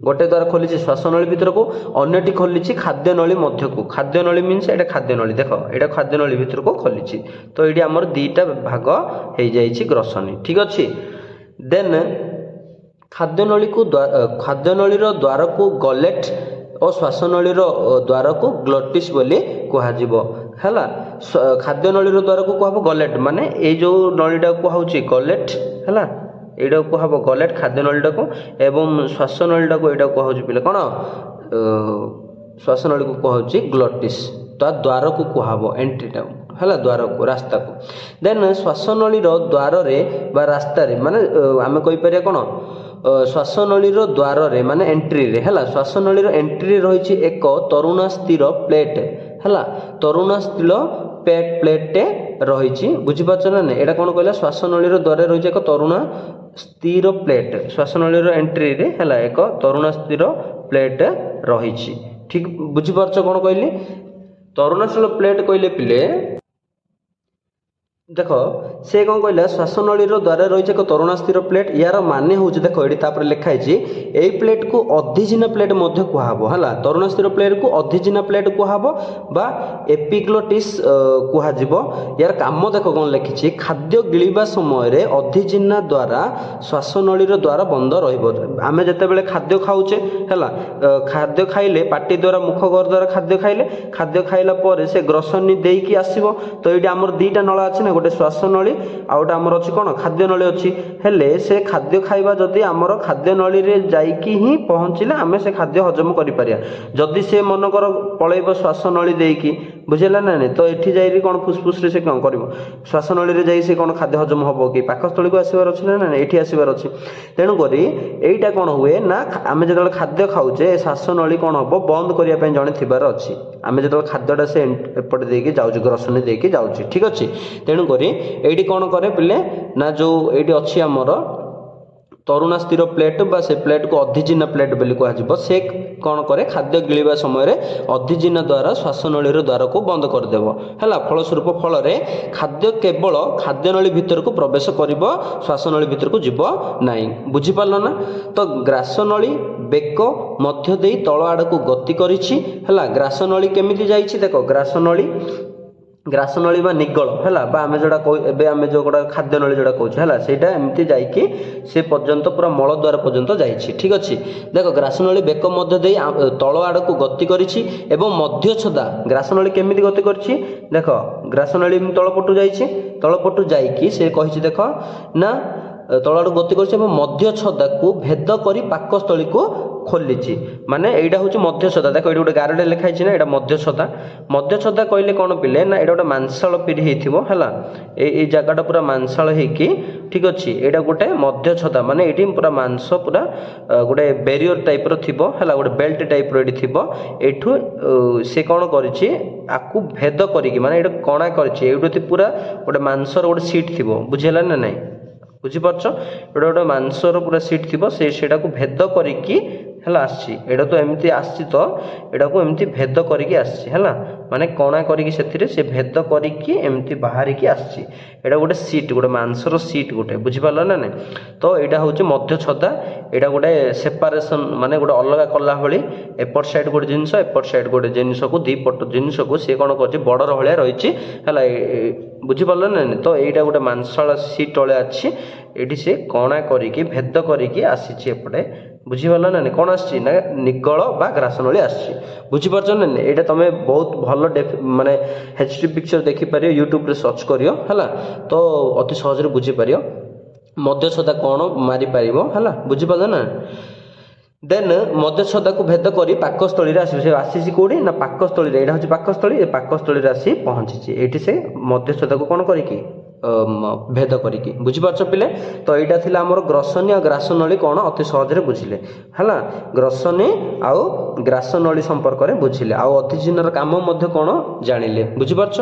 गोटे द्वारा खोली श्वासनली भितर को अन्यटी खोली खाद्य नली मध्य को खाद्य नली मीन्स ये खाद्य नली देख यहाँ खाद्य नली भितर को खोली तो ये आमर दीटा भाग हो जाए ग्रसनी ठीक अच्छे देन खाद्य नली को खाद्य नलीर द्वार को गलेट और श्वासनलीर द्वार को ग्लोटिस बोली कह ହେଲା। ଖାଦ୍ୟ ନଳୀର ଦ୍ୱାରକୁ କୁହାହବ ଗଲେଟ୍, ମାନେ ଏଇ ଯେଉଁ ନଳୀଟାକୁ କୁହାହେଉଛି ଗଲେଟ୍ ହେଲା, ଏଇଟାକୁ କୁହାହବ ଗଲେଟ୍ ଖାଦ୍ୟ ନଳୀଟାକୁ, ଏବଂ ଶ୍ୱାସ ନଳୀଟାକୁ ଏଇଟାକୁ କୁହାହେଉଛି ପିଲେ କ'ଣ, ଶ୍ୱାସ ନଳୀକୁ କୁହାହେଉଛି ଗ୍ଲଟିସ୍। ତା ଦ୍ୱାରକୁ କୁହାହବ ଏଣ୍ଟ୍ରିଟାକୁ ହେଲା, ଦ୍ୱାରକୁ ରାସ୍ତାକୁ। ଦେନ୍ ଶ୍ୱାସନଳୀର ଦ୍ୱାରରେ ବା ରାସ୍ତାରେ ମାନେ ଆମେ କହିପାରିବା କ'ଣ, ଶ୍ୱାସନଳୀର ଦ୍ୱାରରେ ମାନେ ଏଣ୍ଟ୍ରିରେ ହେଲା, ଶ୍ୱାସନଳୀର ଏଣ୍ଟ୍ରିରେ ରହିଛି ଏକ ତରୁଣା ସ୍ଥିର ପ୍ଲେଟ୍ ହେଲା, ତରୁଣା ସ୍ଥିର ପ୍ଲେଟ୍ଟେ ରହିଛି। ବୁଝିପାରୁଛ ନା ନାହିଁ? ଏଇଟା କ'ଣ କହିଲା, ଶ୍ୱାସନଳୀର ଦ୍ୱାରରେ ରହିଛି ଏକ ତରୁଣା ସ୍ଥିର ପ୍ଲେଟ୍, ଶ୍ୱାସନଳୀର ଏଣ୍ଟ୍ରିରେ ହେଲା ଏକ ତରୁଣା ସ୍ଥିର ପ୍ଲେଟ୍ ରହିଛି। ଠିକ୍ ବୁଝିପାରୁଛ କ'ଣ କହିଲି? ତରୁଣା ସ୍ଥିର ପ୍ଲେଟ୍ କହିଲେ ପିଲେ देख से कौन कहला श्वासनळीर द्वारा रही एक तरुणा स्थिर प्लेट, यार माने हूँ देख ये तापर लिखाई यही प्लेट को अधिजिना प्लेट कहब है। तरुणा स्थिर प्लेट को अधिजिना प्लेट कहब बा एपिग्लोटिस कह। यार काम देख कौन लिखी, खाद्य गिळिबा समय अधिजिना द्वारा श्वासनळीर द्वारा बंद रमें जिते खाद्य खाऊचे है, खाद्य खाइले पाटी द्वारा मुख घर द्वारा खाद्य खाइला पर से ग्रसनी देकी आसो। तो ये आमर दीटा नला अच्छी ना, गोटे श्वासनळी आ गोटे आमर अच्छी कौन खाद्य नळी अच्छी। हेले से खाद्य खाइबा जदि आमर खाद्य नळी रे जाइकी ही पहुँचले आम से खाद्य हजम करिपारिया। जदि से मनकर पलैब श्वासनळी देकी बुझेला ना नहीं, तो ये जाइए कौन फुसफुस रे से कौन कर श्वासनळी रे जाई से कौन खाद्य हजम हम कि पाकस्थली को आसबार अच्छे ना ये आसबार अच्छे। तेणुक यहीटा कौन हुए ना, आम जो खाद्य खाऊचे श्वासनळी कौन हम बंद करने जड़े थबार अच्छी। आम जो खाद्यटा से एपटे देकी जाऊँ ग्रसनी देकी जाऊँ, ठीक अच्छे। तेणुक ये कौन करे पिले ना, जो ये अच्छी आमर तरुणा स्थिर प्लेट बा से प्लेट को अधिजिना प्लेट बोली कह, से कौन करे खाद्य गिळिबा समय अधिजिना द्वारा श्वासनळीर द्वार को बंद करदेव है। फलस्वरूप फल खाद्य केवल खाद्य नळी भितर को प्रवेश कर श्वासनळी भितर को जीव नाई। बुझीपार ना? तो ग्रासनळी बेक मध्य देई तल आड़ को गति करिछि है। ग्रासनळी केमिति जाइछि देख, ग्रासनळी बा निगल है बा आम जोड़ा आम जो गोटा खाद्य नळी जोड़ा कहूँ है, ସେଇଟା एमती जाइए से पर्यंत पूरा मल द्वार पर्यंत जाइए, ठीक अच्छे। देख ग्रासनळी बेक मध्य दे तल आड़ को गति करिछि एवं मध्य छदा ग्रासनळी केमिति गति करिछि देख, ग्रासनळी तलपटू जाइए, तलपटू जाइए से कहिछि देख ना तल आड़ गति करिछि एवं मध्य छदा को भेद करी पाकस्थली को खोली। माने एटा हूँ मध्य छदा। देख ये गोटे गारडे लिखाई ना, यहाँ मध्य छदा। मध्य छदा कहले कौन पिले ना, यहाँ गोटे मांसाल पीढ़ी है, ये जगटा पूरा मांसाल होगी, ठीक अच्छे। यहाँ गोटे मध्य छदा माने ये पूरा मांस पूरा गोटे बेरियर टाइप रो है, गोटे बेल्ट टाइप रो एठू से कौन करू भेद करी माने ये कणा कर पूरा गोटे मांसर गोटे सीट थी, बुझेगा ना नहीं? बुझीपारछ गोटे गोटे मांसर पूरा सीट थी, से भेद करिकी है आसी। एटा तो एमती आसी, तो एटा को एमती भेद करिकी आसी है, माने कणा करिकी से भेद करिकी एमती बाहर की आसी। एटा गोटे सीट, गोटे मांसर सीट गोटे, बुझीपार ना नहीं? तो यहाँ हूँ मध्य छदा। यहाँ गोटे सेपारेसन माने गोटे अलग कला भली एपट साइड गोटे जिनस एपट साइड गोटे जिनस को दीपट जिनस को सी कौन कर बड़र भाया रही है, बुझीपार ना नहीं? तो यहाँ गोटे मांसाल सीट तले अच्छी, ये से कणा करिकी भेद करिकी आसी एपटे, बुझीपार ना नहीं? कौन आसी ना निगल बा ग्रासनळी आसी। बुझीपार ना नहीं? यहाँ तुम बहुत भल माने एचडी पिक्चर देखिपार यूट्यूब रे सर्च करियो है, तो अति सहज बुझीपार मध्य छदा कौन मारी पार है, बुझीपार ना? देन मध्य छदा को भेद करी पाकस्थली आसी कौड़ी ना पाकस्थली, यहाँ हूँ पाकस्थली, पाकस्थली आसी पहुँची ये से मध्य छदा को कौन करिकी भेद करिकी। बुझीपारछ पिले? तो यहाँ थिला हमर ग्रसनी और ग्रासनळी कौन अति सहज बुझिले है। ग्रसनी आउ ग्रासनळी संपर्क में बुझिले, आउ अधिजिनार काम मध्य कौन जानिले। बुझीपारछ?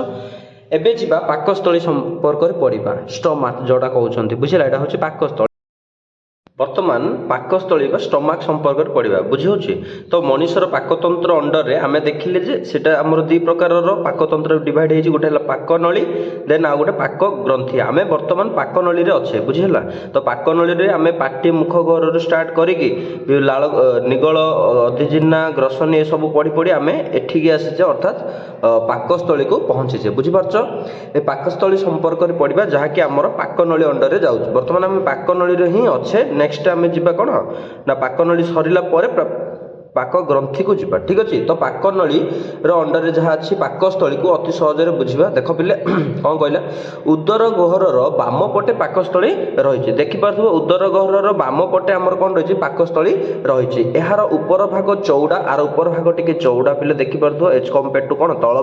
एबे जिबा पाकस्थली संपर्क में पढ़िबा, स्टोमाक जोड़ा कहउछन्ती, बुझिला? एटा होछि पाकस्थली। बर्तमान पाकस्थली स्टोमाक संपर्क में पढ़ा बुझे। तो मनीषर पाकतंत्र अंडर रे आमे देखिले जे सेटा हमर दुई प्रकार पाकतंत्र डिवाइड होइछि, गोटे हला पाकनळी देन आ गोटे पाक ग्रंथि। आमे वर्तमान पाकनळी रे अच्छे, बुझिला? तो पाकनळी रे आमे पाटी मुख घर स्टार्ट करिकी लाल निगल अधिजिना ग्रसनी ए सब पढ़ी पढ़ी आमे एठिकी आसीचे, अर्थात पाकस्थली को पहुँचीचे। बुझीपारछ? ए पाकस्थली संपर्क में पढ़ा जहाँकि आमर पाकनळी अंडर रे जाउछ। वर्तमान आमे पाकनळी रे ही अच्छे। नेक्स्ट आमे जिबा कोन ना पाकनळी सरिला परे पाक ग्रंथि को जीवा ठीक अच्छे। तो पाक नली अंडर जहाँ अच्छी पाकस्थली को अति सहज बुझा देख पिले कौन कहला उदर गहरर बाम पटे पाकस्थली रही देखिपे उदर गहरर बाम पटे आमर कौन रही पाकस्थली रही यार उपर भाग चौड़ा आर उपर भाग टी चौड़ा पिले देखिपे एज कम्पेयर टू कौन तल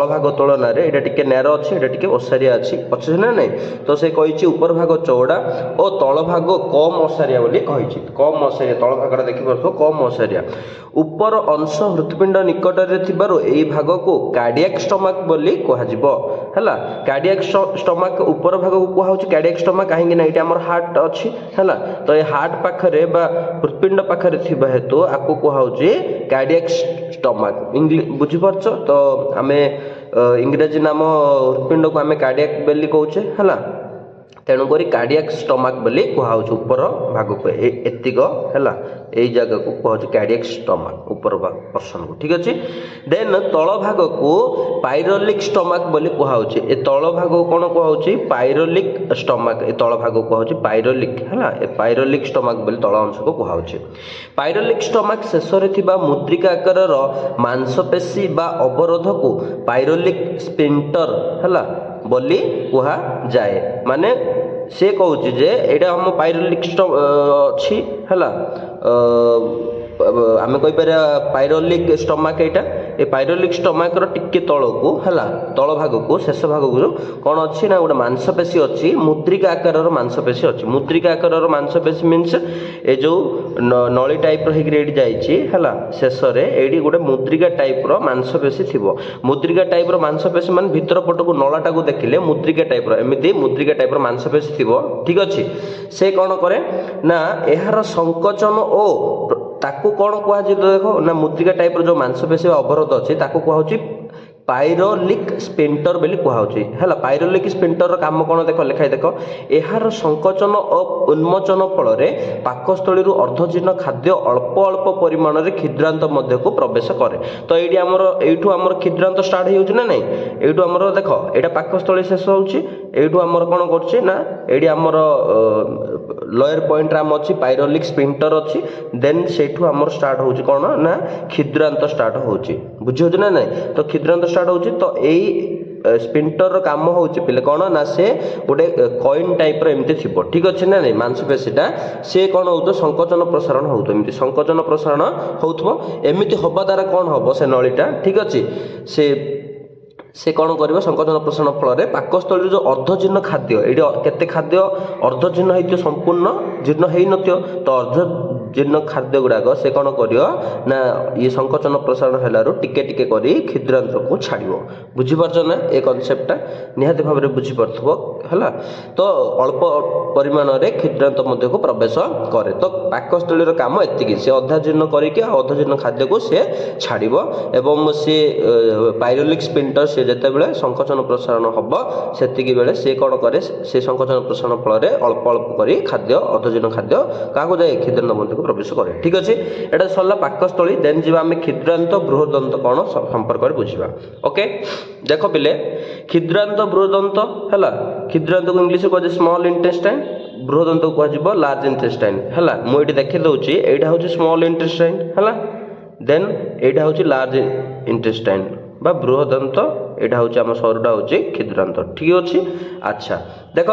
भाग तुलन में टे नैरो अच्छे ये टे ओसारिया अच्छे ना नहीं। तो से कही उपर भाग चौड़ा और तल भाग कम ओसारिया बोली कही कम ओसारिया तल भाग देखिपे कम ओसारिया उपर अंश हृत्पिंड निकट में भाग को कार्डियक स्टमक बोली कहजिबो हैला। कार्डियक स्टमक उपर भाग को कहउछि कार्डियक स्टमक कहीं ना ये आमर हार्ट अच्छी हैला। तो ये हार्ट पाखरे बा हृत्पिंड पाखरे थिबा हेतु आको कहउछि कार्डियक स्टमक बुझी पारछ। तो आमे इंग्रजी नाम हृत्पिंड को आमे कार्डियक बोली कहउछे हैला। तेणुक कार्डियक स्टमक बोली कहउछि उपर भाग को एतिक हैला यही जगह को कहउछि कार्डियक स्टमक उपर पर्सन को ठीक अच्छे। देन तल भाग को पाइरोलिक स्टमक बोली कहउछि ए तल भाग को कौन कहउछि पाइरोलिक स्टमक ए तल भाग को कहउछि पाइरोलिक हैला ए पाइरोलिक स्टमक बोली तल अंश को कहउछि। पाइरोलिक स्टमक शेष रे थिबा मुद्रिका आकारर मांसपेशी बा अवरोध को पाइरोलिक स्पिंटर हैला बोली कहा जाए। माने से कहूँ जे एटा हम पाइरोलिक अच्छी है आम कहीपर पाइरोलिक स्टमक यहाँ ये पाइरोलिक स्टमक टिके तल को है तल भाग को शेष भाग को कौन अच्छी ना गोटे मांसपेशी अच्छी मुद्रिका आकार मांसपेशी अच्छी। मुद्रिका आकार मांसपेशी मीन्स ए जो नली टाइप है शेष ये गोटे मुद्रिका टाइप मांसपेशी थी। मुद्रिका टाइप मांसपेशी मान भीतर पट को नलाटा को देखिले मुद्रिका टाइप एमती मुद्रिका टाइप मांसपेशी थी ठीक अच्छे। से कौन करे ना यार संकोचन और ताकू कौन कह देखो ना मुद्रिका टाइप जो मांसपेशी अवरोध अच्छे ताकू कहउछि पाइरोलिक स्पिंटर बोली कहउछि हैला। पाइरोलिक स्पिंटर काम कौन देख लिखाई देख यार संकोचन और उन्मोचन फल पाकस्थली अर्धजीर्ण खाद्य अल्प अल्प परिमाण में क्षुद्रांत मध्य को प्रवेश करे। तो ये आमर क्षुद्रांत स्टार्ट हो ना यू आमर देख यहाँ पाकस्थली शेष होटू आमर कौन कर ये आमर लोअर पॉइंट आम अच्छी पाइरोलिक स्पिंटर अच्छी देन से आमर स्टार्ट हो कौन ना क्षुद्रांत स्टार्ट हो बुझे ना नहीं। तो क्षुद्रांत स्टार्ट हो तो यही स्पिंटर काम हो पिले कौन ना से गोटे कॉइन टाइप एमती थी ठीक अच्छे ना नहीं मांसपेशीटा से कौन हो संकोचन प्रसारण हो संकोचन प्रसारण हो एमती हवा द्वारा कौन हम से नलीटा ठीक अच्छे। से कौन कर संकोचन प्रसारण फल पाकस्थली जो अर्धजीर्ण खाद्य ये केते खाद्य अर्धजीर्ण हो संपूर्ण जीर्ण हो न तो अर्धजीर्ण खाद्य गुड़ाक से कौन कर ना ये संकोचन प्रसारण है टिके टिके करी क्षुद्रांत को छाड़ बुझीपार ना ये कनसेप्टा निहाती भाव में बुझीपार है। तो अल्प परिमाण में क्षुद्रांत मध्य को प्रवेश करे। तो पाकस्थली काम एति से अर्धजीर्ण करके अर्धजीर्ण खाद्य को सी छाड़ एवं सी पाइरोलिक स्पिंटर से जिते बड़े संकोचन प्रसारण हम से बेले सी कौन करे से संकोचन प्रसारण फल अल्प अल्प कर खाद्य अर्धजीर्ण खाद्य क्या जाए क्षुद्रांत मध्य को प्रवेश करे ठीक अच्छे। यहाँ सरला पाकस्थली देन जी आम क्षुद्रांत बृहदंत कौन संपर्क बुझा ओके। देख पिले क्षुद्रांत बृहदंत है क्षुद्रांत को इंग्लिश कह स्मॉल इंटेस्टाइन बृहदंत को कह लार्ज इंटेस्टाइन है मुझे देखी दूसरी यहाँ हूँ स्मॉल इंटेस्टाइन है देन यहाँ हूँ लार्ज इंटेस्टाइन बा बृहदंत यहाँ हूँ आम शरीरटा हूँ क्षुद्रांत ठीक अच्छे। अच्छा देख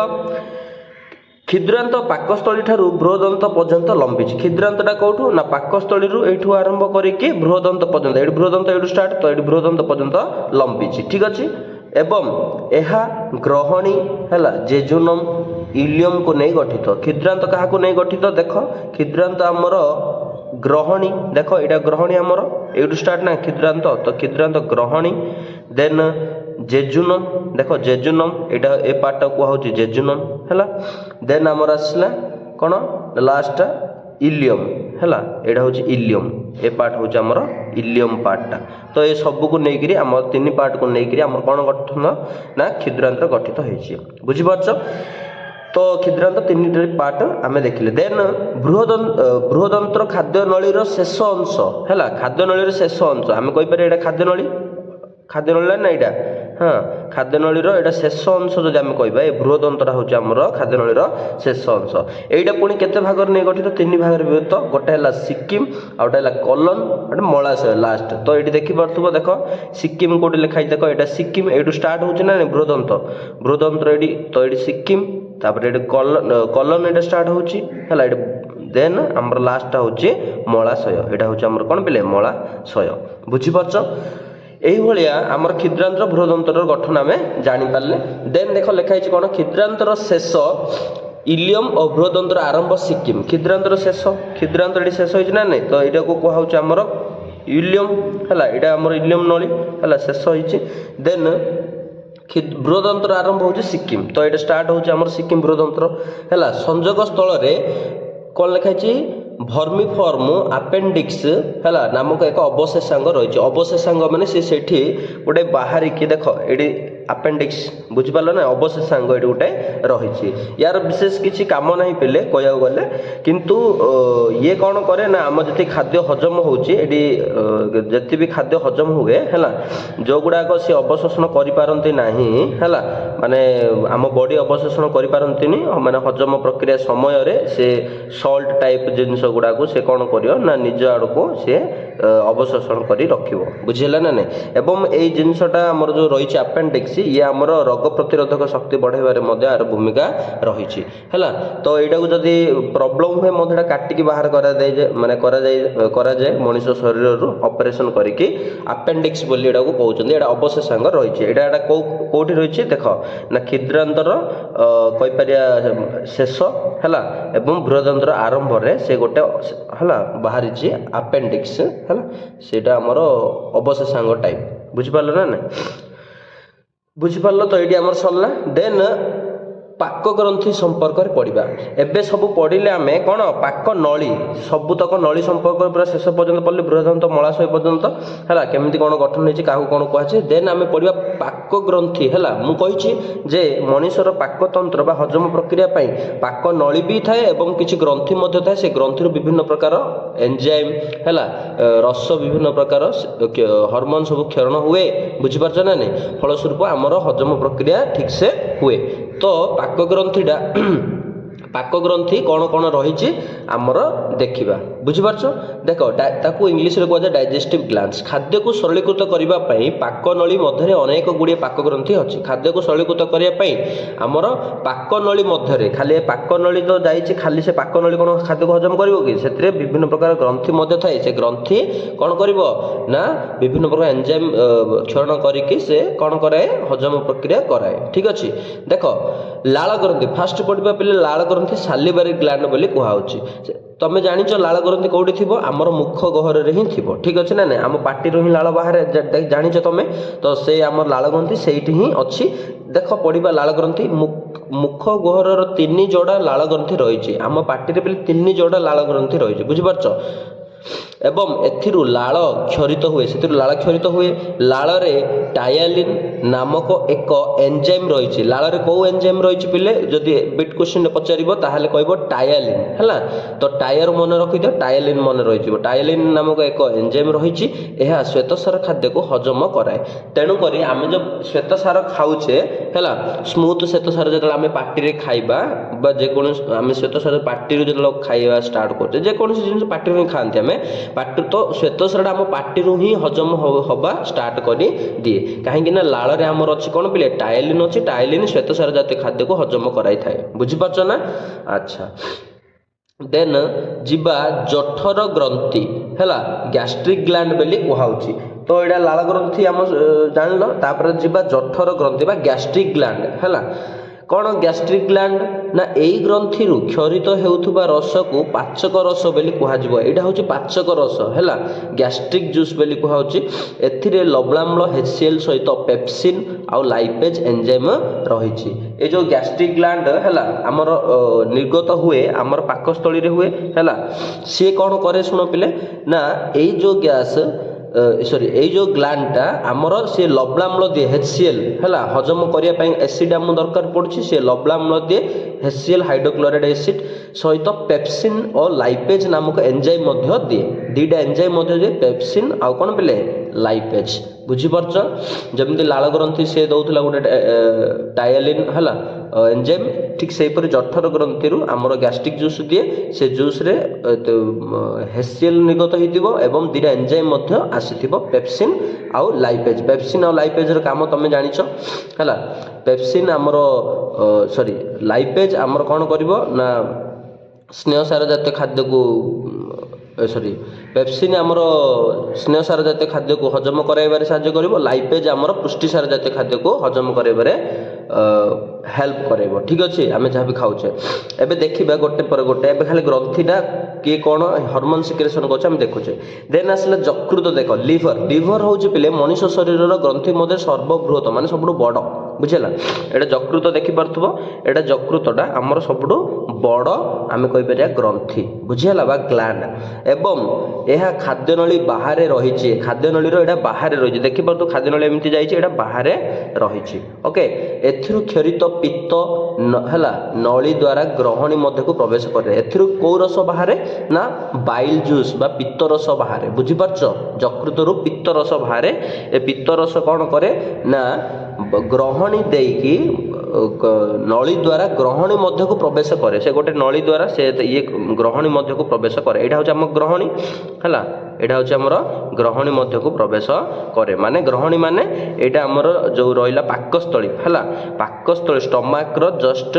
क्षुद्रांत पाकस्थली ठारू बृहदंत पर्यंत लंबी क्षुद्रांतटा कौटू ना पाकस्थली यू आरंभ करके बृहदंत पर्यंत ये बृहदंत यू स्टार्ट तो ये बृहदंत पर्यंत लंबी ठीक अच्छे। एवं यह ग्रहणी है जेजुनम इलियम को नहीं गठित क्षुद्रांत क्या नहीं गठित देख क्षुद्रांत आमर ग्रहणी देख यहाँ ग्रहणी आमर यू स्टार्ट ना क्षुद्रांत तो क्षुद्रांत ग्रहणी देन जेजुनम देख जेजुनम यहाँ ए पार्टा कहूँ जेजुनम है देन आमर आसला कौन लास्ट इलियम है यहाँ हूँ इलियम ए पार्ट हूँ आमर इलियम पार्टा। तो ये सब को लेकर आम तीन पार्ट को लेकर आम कौन गठन ना क्षुद्रांत गठित हो बुझीपार। तो क्षुद्रांत तीन पार्ट आम देखिले देन बृहदंतर खाद्य नलीर शेष अंश है खाद्य नलीर शेष अंश आम कहीपर यहाँ खाद्य नली ना यहाँ हाँ खाद्यनळीर एटा शेष अंश जदि आम कह बृहदंतटा हूँ आमर खाद्यनळीर शेष अंश एटा पुणी केते भाग नहीं गठित 3 भाग विभक्त गोटे है सिक्किम आउटा है कॉलन गोटे मलाशय लास्ट तो ये देखिपे देख सिक्किम कौटी लिखाई देख यहाँ सिक्किम यू स्टार्ट होना नहीं बृहदंत ये तो ये सिक्किम तापर ये कॉलन ये स्टार्ट होची देन आमर लास्ट हूँ मलाशय यहाँ हूँ आमर कौन पे मलाशय बुझीपार यही आमर क्षुद्रांतर बृहदंतर गठन आम जापारे देन देख लिखाई कौन क्षुद्रांतर शेष इलियम और बृहदंतर आरंभ सिक्किम क्षुद्रांतर शेष क्षुद्रांतर ये शेष होना नहीं तो यहाँ को कहुच्छे आमर इलियम है यहाँ आमर इलियम नली है शेष होती देन बृहदंतर आरंभ हो सिक्किम तो ये स्टार्ट हो सिक्किम बृहदंतर है संजोग स्थल कौन लिखाई भर्मिफर्म आपेंडिक्स है नामक एक अवशेषांग रही अवशेषांग माने से गोटे बाहर की देख ये आपेंडिक्स बुझिपार ना अवशेषांग ये गोटे रही यार विशेष किसी काम ना पे कह गले किंतु ये कौन करे ना आम जी खाद्य हजम होती भी खाद्य हजम हुए है जो गुड़ाक सी अवशोषण करपारती नहीं है माने आम बॉडी अवशोषण करपारती माने हजम प्रक्रिया समय से सॉल्ट टाइप जिनस गुड़ाक से कौन कर निज आड़ को सी अवशोषण कर रखिब बुझेगा ना नहीं एवं यही जिनसटा आमर जो रही आपेंडिक्स ये आमर रोग प्रतिरोधक शक्ति बढ़ाइबार यार भूमिका रही है तो यहाँ को जदि प्रॉब्लम हुए मत काटिकी बाहर कराए मनुष्य शरीर ऑपरेशन करके आपेंडिक्स बोली को कहते हैं अवशेषांग रही है कौटी रही देख ना क्षुद्रांतर कहीपर शेष है एवं बृहदंतर आरंभ से गोटे है बाहरी आपेंडिक्स है सीटा आमर अवशेषांग टाइप बुझिपार ना ना बुझिपार तो ये आमर सरला देन पाक ग्रंथि संपर्क में पढ़ा एवं सब पढ़ले आम कौन पाक नली सबुतक नली संपर्क पूरा शेष पर्यटन पढ़ले बृहदंत मलाशय पर्यंत है केमी कौन गठन होती क्या कौन कहुए देन आम पढ़ा पाक ग्रंथि है मुझे जे मनुष्यर पाकतंत्र बा हजम प्रक्रिया पाक नली भी थाए और किसी ग्रंथि थाए से ग्रंथि विभिन्न प्रकार एंजाइम है रस विभिन्न प्रकार हॉर्मोन सब क्षरण हुए बुझीपार ना नहीं फलस्वरूप आमर हजम प्रक्रिया ठीक से हुए तो पाक ग्रंथिटा पाक ग्रंथि कौन कौन रही आमर देखा बुझीपार देख ताकू इंग्लीश रे कहुए डाइजेस्टिव ग्लैंड्स खाद्य को सरलीकृत करने पाक नली मध्य अनेक गुड़िए पाक ग्रंथि अच्छी खाद्य को सरलीकृत करने आमर पाक नली मध्य खाली पाक नली तो जाइए खाली से पाक नली कौन खाद्य को हजम कर से विभिन्न प्रकार ग्रंथि मध्य थाए से ग्रंथि कौन कर विभिन्न प्रकार एंजाइम क्षरण करके से कौन कराए हजम प्रक्रिया कराए ठीक अच्छे देख लाल ग्रंथि फास्ट पढ़ा पे लाल ग्रंथि सालिवारी ग्लैंड बोली कहुच्छी तुम जानिच लाल ग्रंथि कौटी थी आमर मुख गहर ही थी ठीक अच्छे ना नहीं आम पार्टी ही लाल बाहर जानिच तुम तो से आम लाल ग्रंथि से ही अच्छी देख पढ़ा लाल ग्रंथि मुख गहर 3 जोड़ा लाल ग्रंथि रही आम पार्टी पे 3 जोड़ा लाल ग्रंथि रही बुझीपार एवं एथिरु लाल क्षरित हुए से लाल क्षरित हुए लाल रे टायालिन नामक एक एंजाइम रही लाल रे कौ एंजाइम रही पिले जदि बिट क्वेश्चन पचार ताहले कहब टायालिन है तो टायर मन रखी दियो टायालिन मन रही टायालिन नामक एक एंजाइम रही श्वेतसार खाद्य को हजम कराए तेणुक आम जब श्वेतसार खाऊे है स्मूथ श्वेतसार जो आम पार्टी खाइबा जेको आम श्वेतसार पार्टी जो खाइबा स्टार्ट करते जेको जिन पार्टी खाते आम पार्टी तो श्वेतसार आम पार्टी ही हजम हवा स्टार्ट कर दिए कहीं लाल रे आमर अच्छी कौन पे टायलिन अच्छी टायलिन श्वेतसार जातीय खाद्य को हजम कराई थाए बुझीपार ना अच्छा देन जीवा जठर ग्रंथि है गैस्ट्रिक ग्लैंड बोली कहुच्छी तो यहाँ लाल ग्रंथि आम जान तापर जीवा जठर ग्रंथि बा गैस्ट्रिक ग्लैंड है कौन गैस्ट्रिक ग्लैंड ना यही ग्रंथि क्षरित होउथुबा रस को पाचक रस बोली कहुए यहाँ हूँ पाचक रस है गैस्ट्रिक जूस बोली कहुच्छी ए लवणाम्ल HCl सहित पेप्सिन आउ लाइपेज एंजाइम रही ये जो गैस्ट्रिक ग्लैंड है आमर निर्गत हुए आमर पाकस्थली हुए है सी कौन करे शुण पिले ना यही जो गैस सॉरी ये जो ग्लैंडटा आमर से लवणाम्ल दिए HCl है हजम करने एसिड आम दरकार पड़ी से लवणाम्ल दिए HCl हाइड्रोक्लोराइड एसिड सहित पेप्सिन और लाइपेज नामक एंजाइम मध्य दिए दुईटा एंजाइम मध्य दिए पेप्सिन आउ कौन पिले लाइपेज बुझीपारच जमी लाल ग्रंथि से दौला गोटे टायलिन है एंजाइम ठीक से जठर ग्रंथि आमर गैस्ट्रिक जूस दिए से जूस रे हेसिएल निर्गत होइतिबो एवं दुईटा एंजाइम मध्य आसीथिबो पेप्सिन आउ लाइपेज पेप्सिन आउ लाइपेज रो काम तमे जानिछ हैला पेप्सिन आमर सॉरी लाइपेज आमर कौन करिवो ना स्नेहसार जातीय खाद्य को सॉरी पेप्सिन आमर स्नेहसार जातीय खाद्य को हजम कराइबारे साहाय्य करिवो लाइपेज आमर पुष्टिसार जातीय खाद्य को हजम कराइबारे हेल्प करेबो ठीक अच्छे आम जहाँ भी खाऊे एबे देखिबा गोटे पर गोटे एबे खाली ग्रंथिटा किए कौन हॉर्मोन सिक्रेशन कर देखुचे देन आसला यकृत देख लिवर लिवर हूँ पे मनीष शरीर ग्रंथि मध्य सर्वबृहत माने सब बड़ बुझेगा एटा यकृत देखिपो एटा यकृतटा आमर सब बड़ आम कहीपर ग्रंथि बुझीगला बा ग्लैंड एवं यह खाद्यनली बाहर रही खाद्यनली एटा बाहर रही देखिपो खाद्यनली एमती जाइए बाहर रही ओके एथिरु क्षरित पित्त है नली द्वारा ग्रहणी मध्य को प्रवेश करे एथिरु कौ रस बाहर ना बाइल जूस बा पित्त रस बाहर बुझीपारच यकृत रु पित्त रस बाहर ए पित्त रस कौन करे ना ग्रहणी देकी नली द्वारा ग्रहणी मध्य को प्रवेश करे से गोटे नली द्वारा से ये ग्रहणी मध्य को प्रवेश करे यहाँ हूँ आम ग्रहणी है यहाँ हूँ आमर ग्रहणी मध्य को प्रवेश करे माने ग्रहणी माने यहाँ आमर जो रहा पाकस्थली है पाकस्थली स्टमाक जस्ट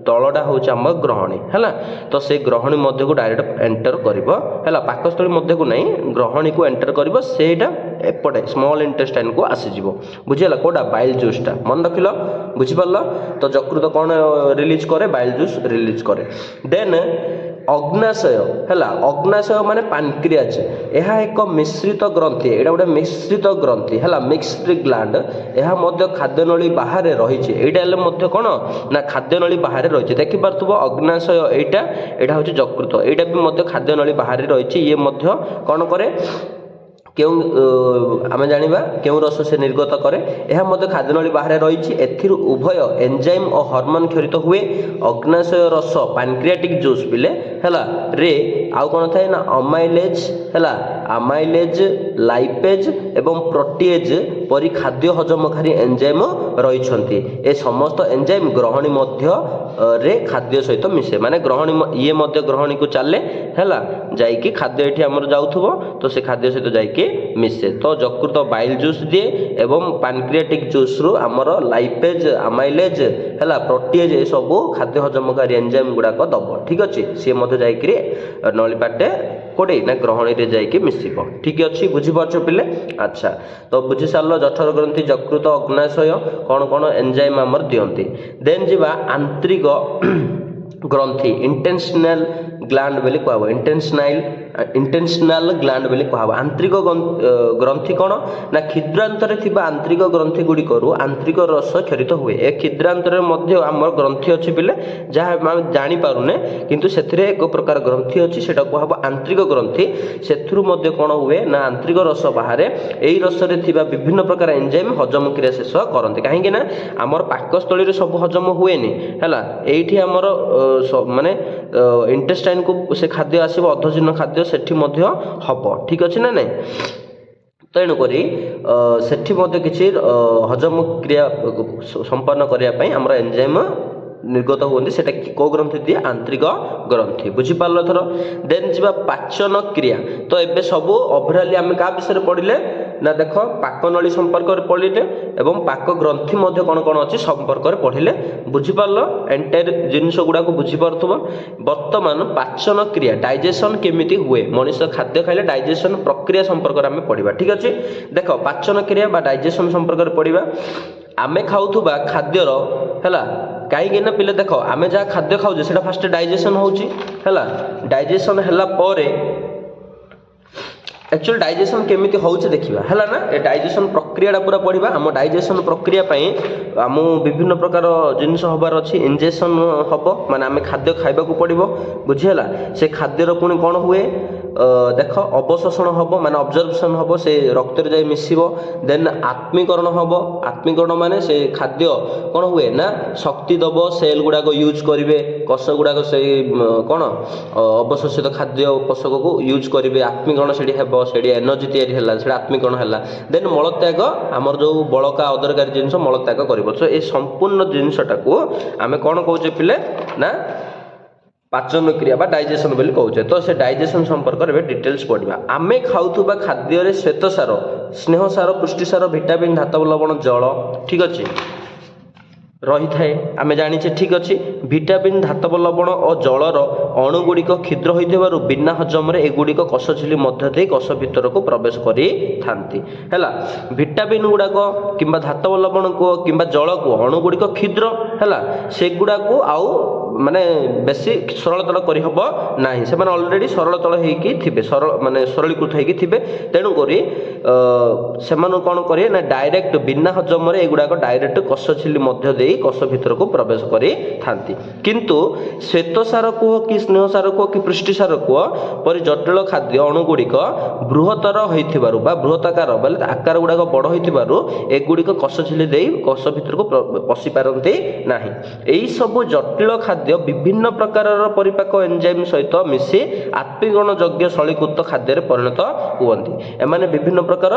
तलटा हूँ आम ग्रहणी है तो से ग्रहणी मध्य को डायरेक्ट एंटर कर पाकस्थली मध्य को नहीं ग्रहणी को एंटर कर सेटा एपटे स्मॉल इंटेस्टाइन को आसीज बुझीगला कौटा बाइल जूसटा मन रखिल बुझीपार तो यकृत कौन रिलीज करे बाइल जूस रिलीज करे देन अग्नाशय है अग्नाशय माने पानक्रियाज यह एक मिश्रित ग्रंथि यहाँ गोटे मिश्रित ग्रंथि है मिक्सड ग्लैंड यह खाद्यनली बाहर रही है कौन ना खाद्यनली बाहर रही देखिपो अग्नाशय यहाँ हूँ यकृत यहाँ भी खाद्यनली बाहर रही ये कौन करे क्यों आम जाना क्यों रस से निर्गत करे यह खाद्यनली बाहर रही उभय एंजाइम और हार्मोन क्षरित हुए अग्नाशय रस पैनक्रियाटिक जूस पिले है रे आउ कौन थाए ना अमाइलेज है अमाइलेज लाइपेज एवं प्रोटीएज परी खाद्य हजमकारी एंजाइम रही ए समस्त एंजाइम ग्रहणी मध्य रे खाद्य सहित मिसे माने ग्रहणी ये मध्य ग्रहणी को चले है जाइकी खाद्य ये आमर जाऊथबो तो से खाद्य सहित जाइकी मिसे तो यकृत बाइल जूस दिए एवं पैनक्रियाटिक जूस रु आमर लाइपेज अमाइलेज है प्रोटीएज ये सब खाद्य हजमकारी एंजाइम गुड़ाक दब ठीक अच्छे सी जाइए नलीपाटे कोड़े ना ग्रहणी रे जाइए मिसिब ठीक अच्छे बुझीपार पिले अच्छा तो बुझी सार जठर ग्रंथि यकृत अग्नाशय कौन कौन एंजाइम आमर दियंती देन जीवा आंतरिक ग्रंथि इंटेंशनल ग्लैंड बोली कहब इंटेंशनल ग्लैंड बोली कहब आंतरिक ग्रंथि कौन ना क्षुद्रांतर थिबा आंतरिक ग्रंथि गुड़ी करू आंतरिक रस क्षरित हुए ए क्षुद्रांतर मध्य आमर ग्रंथि अच्छी पिले जहाँ आम जानी पारुने किंतु सेथिरे एक प्रकार ग्रंथि अच्छी सेटा कहब आंतरिक ग्रंथि सेथुरु मध्य कौन हुए ना आंतरिक रस बाहर एई रस रे थिबा विभिन्न प्रकार एंजाइम हजम क्रिया शेष करते कहीं ना आमर पाकस्थली रे सब हजम हुएनि हैला एठी आमर माने इंटेस्टाइन को से खाद्य आसब अधजीर्ण खाद्य सेठी मध्य हब ठीक अच्छे ना नहीं तेणुक सेठी किसी हजम क्रिया संपन्न करने आमर एंजाइम निर्गत होती से कौ ग्रंथि दिए आंतरिक ग्रंथि बुझीपार थर देन जी पाचन क्रिया तो ये सब ओभराली आम क्या विषय पढ़ले ना देख पाकनली संपर्क पढ़ले एवं पाक ग्रंथि मध्य कौन कौन अच्छी संपर्क पढ़ले बुझीपार एंटायर जिनस गुड़ा बुझीपार बर्तमान पाचन क्रिया डाइजेशन केमिति हुए मनीष खाद्य खाइले डाइजेशन प्रक्रिया संपर्क आम पढ़ा ठीक अच्छे देख पाचन क्रिया डाइजेशन संपर्क पढ़ा आमे खाऊथुबा खाद्यर है कहीं पिले देख आमे जहाँ खाद्य खाऊे से फास्ट डाइजेशन होची है डाइजेशन है एक्चुअली डाइजेशन केमिति होउचे देखिबा हला ना ए डाइजेशन प्रक्रिया प्रक्रिया पूरा पढ़ा आम डाइजेशन प्रक्रिया आम विभिन्न प्रकार जिनस हबार अच्छी इंजेक्शन हम माने आम खाद्य खाइबा पड़ो बुझीगला से खाद्यर पुणी कौन हुए देख अवशोषण हम माने ऑब्जर्वेशन हम से रक्त जाए मिसिबो देन आत्मीकरण हम आत्मीकरण माने से खाद्य कौन हुए ना शक्ति दब सेल गुड़ाक यूज करेंगे कोष गुड़ाक से कौन अवशोषित खाद्य पोषक को यूज करेंगे आत्मीकरण से एनर्जी तैयारी आत्मीकरण है देन मलत्याग आमर जो बड़का अदरकारी जिन मलत्याग कर संपूर्ण जिनसटा को आम कौन कौचे पिले ना पाचन क्रिया बा डाइजेशन बोली कहूचे तो से डाइजेशन संपर्क में डिटेल्स पढ़ा आम खाऊथुबा खाद्य श्वेतसार स्नेहसार पुष्टिसार विटामिन धातव लवण जल ठीक अच्छे रही थाए आम जाचे ठीक अच्छे विटामिन धातव लवण और जलर अणुगुड़िक क्षुद्र होइथिबारु बिना हजम एगुड़िक कष झिली मध्य दे कष भितर को प्रवेश करी थांती हैला विटामिन गुड़ाक किंबा धातव लवण को किंबा जल को अणुगुड़िक क्षुद्र हैला सेगुड़ा को आउ माने बेसी सरलतल करी हबो नाही से माने ऑलरेडी सरलतल हेकी थिबे सरल माने सरलीकृत हेकी थिबे तेणु करी से माने कोन करिए ना डायरेक्ट बिना हजम रे एगुड़ा को डायरेक्ट कष झिली मध्य दे कष भितर को प्रवेश करी थांती किंतु श्वेतसार को कि स्नेहसार को कि पुष्टिसार को परि जटिल खाद्य अणुगुड़िक बृहत्तर होइथिबारु बा बृहताकार बले आकार गुड़ाक बड़ होइथिबारु एगुड़िक कष झिली दे कष भितर को पसी पारंती नाही एई सब जटिल खाद्य विभिन्न प्रकार परिपाक एंजाइम सहित मिसी आत्मीकरण योग्य सलीकृत खाद्य परिणत हुअन्ति एमाने विभिन्न प्रकार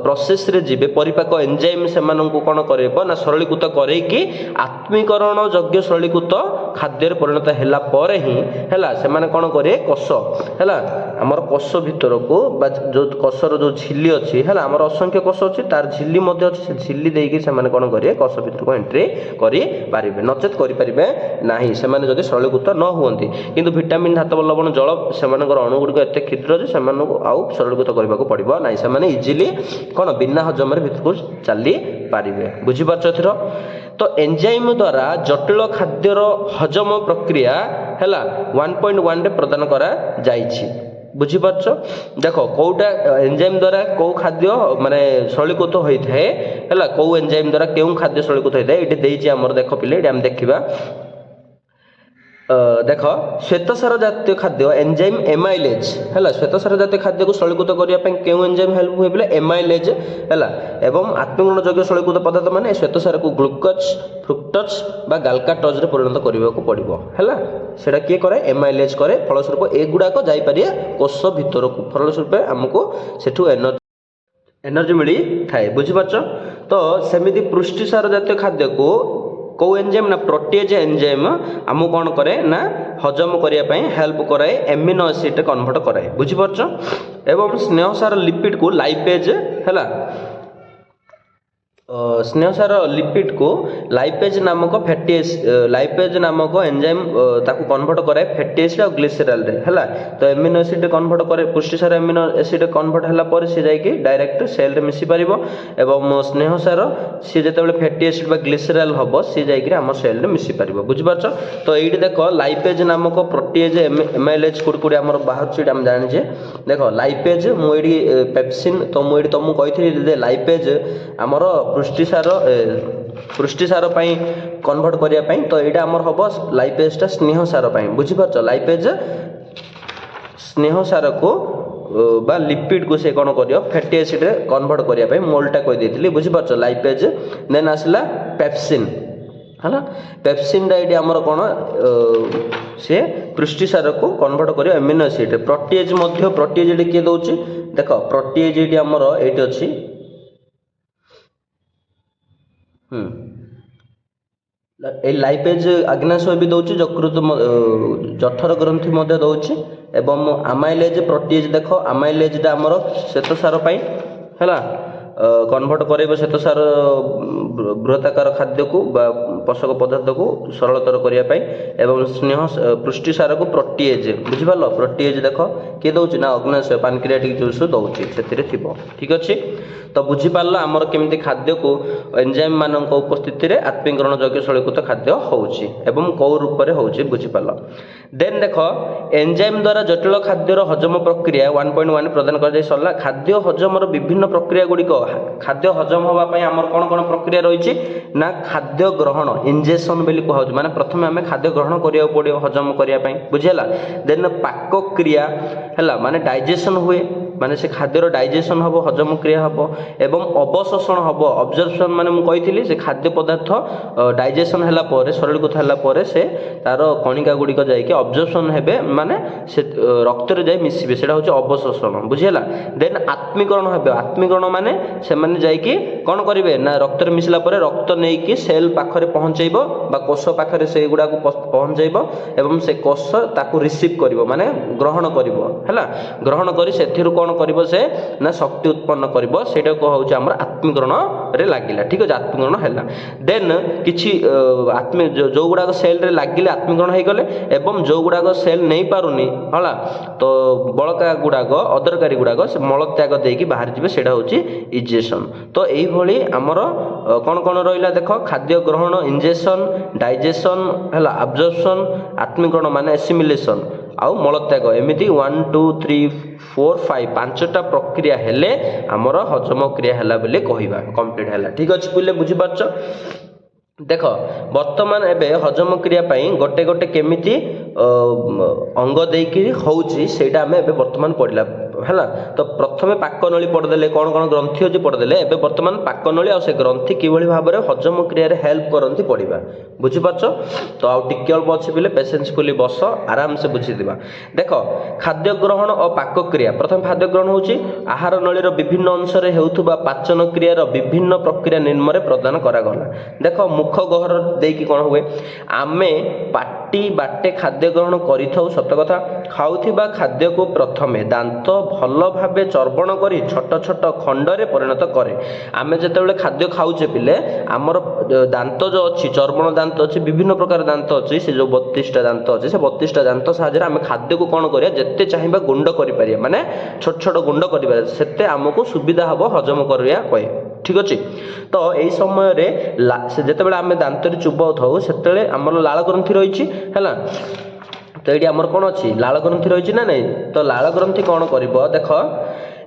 प्रोसेस रे जीवे परिपाक एंजाइम से कौन करबो ना सरलीकृत करैकि आत्मीकरण योग्य सरलीकृत खाद्य परिणत हैला परे ही हैला से माने कौन करे कोष हैला हमर कोष भितर को जो कोषर जो झिल्ली अछि हैला हमर असंख्य कोष अछि तार झिल्ली मध्ये अछि से झिल्ली देकी से माने कौन करे कोष भितर को एंट्री करि पारिबे नचेत करि पारिबे नाही से माने जदि सरलीकृत न हुअन्ति किंतु विटामिन धातव लवण जल सेमानकर अणुगुड़िक एते क्षुद्र जे सेमानकु आउ सरलीकृत करबाको पड़िबो नाही से माने इजिली कोन बिना हजम रे भितर को चली पारिबे बुझि पारछ एथर तो एंजाइम द्वारा जटिल खाद्यर हजम प्रक्रिया हैला 1.1 रे प्रदान करा जाइछि बुझि पारछ देखो कोटा एंजाइम द्वारा को खाद्य माने सरलीकृत होई थाए हैला को एंजाइम द्वारा केउ खाद्य सरलीकृत होई थाए एठी देइछि हमर देखो पिले एठी हम देखिबा देख श्वेतसार जातीय खाद्य एंजाइम एमाइलेज है श्वेतसार जातीय खाद्य को सरलीकृत करने क्यों एंजाइम हेल्प हुए बोले एमाइलेज है एवं आत्मीकरण योग्य सरलीकृत पदार्थ माने श्वेतसार को ग्लूकोज फ्रुक्टोज बा गाल्काटोज रे परिणत करने को पड़ो है सेटा किए करे एमाइलेज करे फलस्वरूप एगुड़ाक जापरि कोष भितर को फलस्वरूप आमको सेठू एनर्जी मिली थाए बुझिपारछ तो सेमिति पुष्टिसार जातीय खाद्य को कौ एंजाइम ना प्रोटीज एंजाइम आमको कौन करे ना हजम करने हेल्प कराए एमिनो एसिड कन्वर्ट कराए बुझिपारछ एवं स्नेहसार लिपिड को लाइपेज है स्नेहसार लिपिड को लाइपेज नामक फैटी लाइपेज नामक एंजाइम ताकू कन्वर्ट कराए फैटी एसिड और ग्लिसरॉल रे हैला तो एमिनो एसिड कन्वर्ट करे पुष्टिसार एमिनो एसिड कन्वर्ट हैला पर से जाई डायरेक्ट सेल रे मिसी परिबो एवं स्नेहसार से जेतेबेले फैटी एसिड बा ग्लिसरॉल हबो से जाई कि हम सेल रे मिसी परिबो बुझि पारछ तो एडी देखो लाइपेज नामक प्रोटीज एमाइलेज कुडकुडी हमर बाहर छिट हम जानि जे देखो लाइपेज मु एडी पेप्सिन तो मु एडी तुमको कहिथि जे लाइपेज हमर पुष्टिसार कन्वर्ट करने तो यहाँ आमर हम लाइपेजटा स्नेहसार बुझीपार लाइपेज स्नेहसार को बा लिपिड को से कौन कर फैटी एसिड रे कन्वर्ट करने मोलटा कही बुझीपार लाइपेज देन आसला पेप्सिन है पेप्सिन ये आमर कौन सी पुष्टिसार को कन्वर्ट कर एमिनो एसिड प्रोटीज प्रोटीज किए दौर देख प्रोटीज ये आमर ये अच्छी लाइपेज आग्नेशय भी दौर यकृत जठर ग्रंथि दौर एवं आमाइलेज प्रोटीज देख आमाइलेज आमर श्वेतसार है कन्वर्ट कर श्वेतसार बृहताकार खाद्य को पोषक पदार्थ को सरलतर करने एवं स्नेह पुष्टिसार को प्रोटीज बुझिपार प्रोटीज देख किए दौर ना अग्नाशय पानक्रियाटिक जूस दौर से ठीक अच्छे तो बुझीपार आमर केमती खाद्य को एंजाइम मान उपस्थिति रे आत्मीकरण योग्य सरलीकृत खाद्य होउची एवं कौ रूप में होउची बुझीपार देन देख एंजाइम द्वारा जटिल खाद्यर हजम प्रक्रिया 1.1 प्रदान कर सरला खाद्य हजमर विभिन्न प्रक्रिया गुड़िक ଖାଦ୍ୟ ହଜମ ହେବା ପାଇଁ ଆମର କ'ଣ କ'ଣ ପ୍ରକ୍ରିୟା ରହିଛି ନା ଖାଦ୍ୟ ଗ୍ରହଣ ଇଞ୍ଜେକ୍ସନ୍ ବୋଲି କୁହାଯାଉଛି, ମାନେ ପ୍ରଥମେ ଆମେ ଖାଦ୍ୟ ଗ୍ରହଣ କରିବାକୁ ପଡ଼ିବ ହଜମ କରିବା ପାଇଁ, ବୁଝିହେଲା। ଦେନ୍ ପାକକ୍ରିୟା ହେଲା, ମାନେ ଡାଇଜେସନ୍ ହୁଏ, ମାନେ ସେ ଖାଦ୍ୟର ଡାଇଜେସନ୍ ହେବ, ହଜମ କ୍ରିୟା ହେବ ଏବଂ ଅବଶୋଷଣ ହେବ। ଅବଜର୍ପସନ୍ ମାନେ ମୁଁ କହିଥିଲି ସେ ଖାଦ୍ୟ ପଦାର୍ଥ ଡାଇଜେସନ୍ ହେଲା ପରେ ଶରୀରଗତ ହେଲା ପରେ ସେ ତାର କଣିକା ଗୁଡ଼ିକ ଯାଇକି ଅବଜର୍ପସନ୍ ହେବେ, ମାନେ ସେ ରକ୍ତରେ ଯାଇ ମିଶିବେ, ସେଇଟା ହେଉଛି ଅବଶୋଷଣ, ବୁଝିହେଲା। ଦେନ୍ ଆତ୍ମୀକରଣ ହେବେ। ଆତ୍ମୀକରଣ ମାନେ ସେମାନେ ଯାଇକି କ'ଣ କରିବେ ନା ରକ୍ତରେ ମିଶିଲା ପରେ ରକ୍ତ ନେଇକି ସେଲ୍ ପାଖରେ ପହଞ୍ଚେଇବ ବା କୋଷ ପାଖରେ ସେଇଗୁଡ଼ାକୁ ପହଞ୍ଚେଇବ ଏବଂ ସେ କୋଷ ତାକୁ ରିସିଭ୍ କରିବ, ମାନେ ଗ୍ରହଣ କରିବ, ହେଲା। ଗ୍ରହଣ କରି ସେଥିରୁ କ'ଣ କରିବ ସେ ନା ଶକ୍ତି ଉତ୍ପନ୍ନ କରିବ, ସେଇଟାକୁ ହେଉଛି ଆମର ଆତ୍ମୀକରଣରେ ଲାଗିଲା, ଠିକ୍ ଅଛି, ଆତ୍ମୀକରଣ ହେଲା। ଦେନ୍ କିଛି ଯେଉଁଗୁଡ଼ାକ ସେଲ୍ରେ ଲାଗିଲେ ଆତ୍ମୀକରଣ ହେଇଗଲେ ଏବଂ ଯେଉଁଗୁଡ଼ାକ ସେଲ୍ ନେଇପାରୁନି, ହେଲା, ତ ବଳକା ଗୁଡ଼ାକ ଅଦରକାରୀ ଗୁଡ଼ାକ ସେ ମଳତ୍ୟାଗ ଦେଇକି ବାହାରିଯିବେ, ସେଇଟା ହେଉଛି ଇଜେକ୍ସନ୍। ତ ଏଇଭଳି ଆମର କ'ଣ କ'ଣ ରହିଲା ଦେଖ, ଖାଦ୍ୟ ଗ୍ରହଣ ଇଞ୍ଜେକ୍ସନ୍, ଡାଇଜେସନ୍ ହେଲା, ଆବଜର୍ପସନ୍, ଆତ୍ମୀକରଣ ମାନେ ଏସିମିଲେସନ୍ ଆଉ ମଳତ୍ୟାଗ, ଏମିତି 1 2 3 4 5 ପାଞ୍ଚଟା ପ୍ରକ୍ରିୟା ହେଲେ ଆମର ହଜମ କ୍ରିୟା ହେଲା ବୋଲି କହିବା, କମ୍ପ୍ଲିଟ୍ ହେଲା, ଠିକ୍ ଅଛି ପିଲେ, ବୁଝିପାରୁଛ। ଦେଖ ବର୍ତ୍ତମାନ ଏବେ ହଜମ କ୍ରିୟା ପାଇଁ ଗୋଟେ ଗୋଟେ କେମିତି ଅଙ୍ଗ ଦେଇକି ହେଉଛି ସେଇଟା ଆମେ ଏବେ ବର୍ତ୍ତମାନ ପଢ଼ିଲା, ହେଲା। ତ ପ୍ରଥମେ ପାକନଳୀ ପଢ଼ିଦେଲେ, କ'ଣ କ'ଣ ଗ୍ରନ୍ଥି ଅଛି ପଢ଼ିଦେଲେ, ଏବେ ବର୍ତ୍ତମାନ ପାକନଳୀ ଆଉ ସେ ଗ୍ରନ୍ଥି କିଭଳି ଭାବରେ ହଜମ କ୍ରିୟାରେ ହେଲ୍ପ କରନ୍ତି ପଢ଼ିବା, ବୁଝିପାରୁଛ। ତ ଆଉ ଟିକେ ଅଳ୍ପ ଅଛି ପିଲେ, ପେସେନ୍ସଫୁଲି ବସ, ଆରାମସେ ବୁଝିଦେବା। ଦେଖ ଖାଦ୍ୟ ଗ୍ରହଣ ଓ ପାକକ୍ରିୟା, ପ୍ରଥମେ ଖାଦ୍ୟ ଗ୍ରହଣ ହେଉଛି ଆହାର ନଳୀର ବିଭିନ୍ନ ଅଂଶରେ ହେଉଥିବା ପାଚନ କ୍ରିୟାର ବିଭିନ୍ନ ପ୍ରକ୍ରିୟା ନିମ୍ନରେ ପ୍ରଦାନ କରାଗଲା। ଦେଖ ମୁଖ ଗହ୍ୱର ଦେଇକି କ'ଣ ହୁଏ, ଆମେ ପାଟି ବାଟେ ଖାଦ୍ୟ ଗ୍ରହଣ କରିଥାଉ ସତ କଥା, ଖାଉଥିବା ଖାଦ୍ୟକୁ ପ୍ରଥମେ ଦାନ୍ତ ଭଲ ଭାବେ ଚର୍ବଣ କରି ଛୋଟ ଛୋଟ ଖଣ୍ଡରେ ପରିଣତ କରେ। ଆମେ ଯେତେବେଳେ ଖାଦ୍ୟ ଖାଉଛେ ପିଲେ, ଆମର ଦାନ୍ତ ଯେଉଁ ଅଛି, ଚର୍ବଣ ଦାନ୍ତ ଅଛି, ବିଭିନ୍ନ ପ୍ରକାର ଦାନ୍ତ ଅଛି, ସେ ଯେଉଁ 32ଟା ଦାନ୍ତ ଅଛି, ସେ 32ଟା ଦାନ୍ତ ସାହାଯ୍ୟରେ ଆମେ ଖାଦ୍ୟକୁ କ'ଣ କରିବା, ଯେତେ ଚାହିଁବା ଗୁଣ୍ଡ କରିପାରିବା, ମାନେ ଛୋଟ ଛୋଟ ଗୁଣ୍ଡ କରିପାରିବା, ସେତେ ଆମକୁ ସୁବିଧା ହେବ ହଜମ କରିବା ପାଇଁ, ଠିକ୍ ଅଛି। ତ ଏଇ ସମୟରେ ଯେତେବେଳେ ଆମେ ଦାନ୍ତରେ ଚୁବାଉଥାଉ ସେତେବେଳେ ଆମର ଲାଳ ଗ୍ରନ୍ଥି ରହିଛି, ହେଲା। ତ ଏଇଠି ଆମର କ'ଣ ଅଛି, ଲାଳ ଗ୍ରନ୍ଥି ରହିଛି ନା ନାଇଁ। ତ ଲାଳ ଗ୍ରନ୍ଥି କ'ଣ କରିବ ଦେଖ,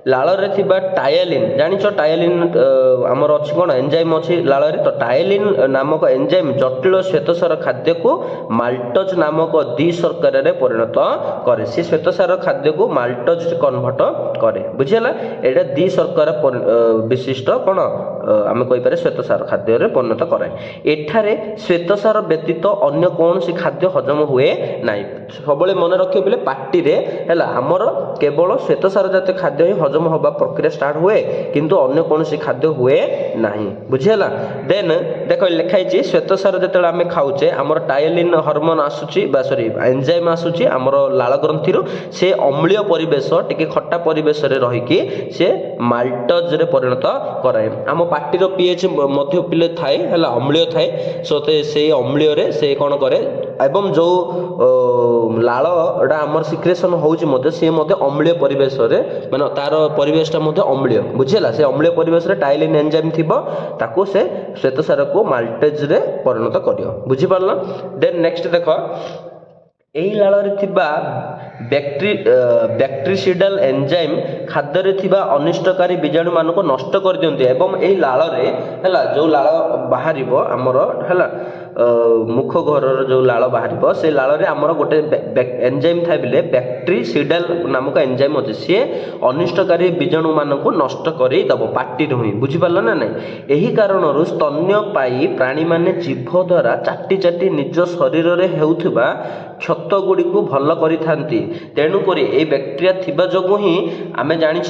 ଲାଳରେ ଥିବା ଟାୟାଲିନ୍, ଜାଣିଛ ଟାୟାଲିନ୍ ଆମର ଅଛି କ'ଣ ଏନ୍ଜାଇମ୍ ଅଛି ଲାଳରେ। ତ ଟାୟାଲିନ୍ ନାମକ ଏନ୍ଜାଇମ୍ ଜଟିଳ ଶ୍ୱେତସାର ଖାଦ୍ୟକୁ ମାଲ୍ଟୋଜ୍ ନାମକ ଦ୍ୱିଶର୍କରାରେ ପରିଣତ କରେ। ସେ ଶ୍ୱେତସାର ଖାଦ୍ୟକୁ ମାଲ୍ଟୋଜ୍ କନଭର୍ଟ କରେ, ବୁଝିହେଲା। ଏଇଟା ଦ୍ୱିଶର୍କରା ବିଶିଷ୍ଟ କ'ଣ ଆମେ କହିପାରିବା ଶ୍ୱେତସାର ଖାଦ୍ୟରେ ପରିଣତ କରାଏ। ଏଠାରେ ଶ୍ୱେତସାର ବ୍ୟତୀତ ଅନ୍ୟ କୌଣସି ଖାଦ୍ୟ ହଜମ ହୁଏ ନାହିଁ। ସବୁବେଳେ ମନେ ରଖିବ ବୋଲେ ପାଟିରେ, ହେଲା, ଆମର କେବଳ ଶ୍ୱେତସାର ଜାତୀୟ ଖାଦ୍ୟ ହିଁ ହଜମ ହେବା ପ୍ରକ୍ରିୟା ଷ୍ଟାର୍ଟ ହୁଏ, କିନ୍ତୁ ଅନ୍ୟ କୌଣସି ଖାଦ୍ୟ ହୁଏ ନାହିଁ, ବୁଝିହେଲା। ଦେନ୍ ଦେଖ ଲେଖା ହେଇଛି ଶ୍ୱେତସାର ଯେତେବେଳେ ଆମେ ଖାଉଛେ ଆମର ଟାୟାଲିନ୍ ହରମୋନ୍ ଆସୁଛି ବା ଏନ୍ଜାଇମ୍ ଆସୁଛି ଆମର ଲାଳ ଗ୍ରନ୍ଥିରୁ, ସେ ଅମ୍ଳୀୟ ପରିବେଶ ଟିକେ ଖଟା ପରିବେଶରେ ରହିକି ସେ ମାଲ୍ଟୋଜ୍ରେ ପରିଣତ କରାଏ। ଆମ ପାଟିର pH ମଧ୍ୟ ପିଲେ ଥାଏ, ହେଲା, ଅମ୍ଳୀୟ ଥାଏ। ସେଇ ଅମ୍ଳୀୟରେ ସେ କ'ଣ କରେ ଏବଂ ଯେଉଁ ଲାଳଟା ଆମର ସିକ୍ରେସନ୍ ହେଉଛି ମଧ୍ୟ ସିଏ ମଧ୍ୟ ଅମ୍ଳୀୟ ପରିବେଶରେ, ମାନେ ତାର ପରିବେଶଟା ମଧ୍ୟ ଅମ୍ଳୀୟ, ବୁଝିହେଲା। ସେ ଅମ୍ଳୀୟ ପରିବେଶରେ ଟାଇଲିନ୍ ଏନ୍ଜାଇମ୍ ଥିବ, ତାକୁ ସେ ଶ୍ୱେତସାରକୁ ମାଲ୍ଟୋଜ୍ରେ ପରିଣତ କରିବ, ବୁଝିପାରିଲ। ଦେନ୍ ନେକ୍ସଟ ଦେଖ, ଏହି ଲାଳରେ ଥିବା ବ୍ୟାକ୍ଟେରିସିଡାଲ୍ ଏନ୍ଜାଇମ୍ ଖାଦ୍ୟରେ ଥିବା ଅନିଷ୍ଟକାରୀ ବୀଜାଣୁମାନଙ୍କୁ ନଷ୍ଟ କରିଦିଅନ୍ତି ଏବଂ ଏହି ଲାଳରେ, ହେଲା, ଯେଉଁ ଲାଳ ବାହାରିବ ଆମର, ହେଲା, ମୁଖ ଘରର ଯେଉଁ ଲାଳ ବାହାରିବ ସେ ଲାଳରେ ଆମର ଗୋଟେ ଏନ୍ଜାଇମ୍ ଥାଏ ବୋଲେ ବ୍ୟାକ୍ଟେରିସିଡାଲ୍ ନାମକ ଏନ୍ଜାଇମ୍ ଅଛି, ସିଏ ଅନିଷ୍ଟକାରୀ ବୀଜାଣୁମାନଙ୍କୁ ନଷ୍ଟ କରିଦେବ ପାଟିରୁ ହିଁ, ବୁଝିପାରିଲ ନା ନାଇଁ। ଏହି କାରଣରୁ ସ୍ତନ୍ୟପାୟୀ ପ୍ରାଣୀମାନେ ଜିଭ ଦ୍ୱାରା ଚାଟି ଚାଟି ନିଜ ଶରୀରରେ ହେଉଥିବା କ୍ଷତ ଗୁଡ଼ିକୁ ଭଲ କରିଥାନ୍ତି। ତେଣୁକରି ଏଇ ବ୍ୟାକ୍ଟେରିଆ ଥିବା ଯୋଗୁଁ ହିଁ ଆମେ ଜାଣିଛ,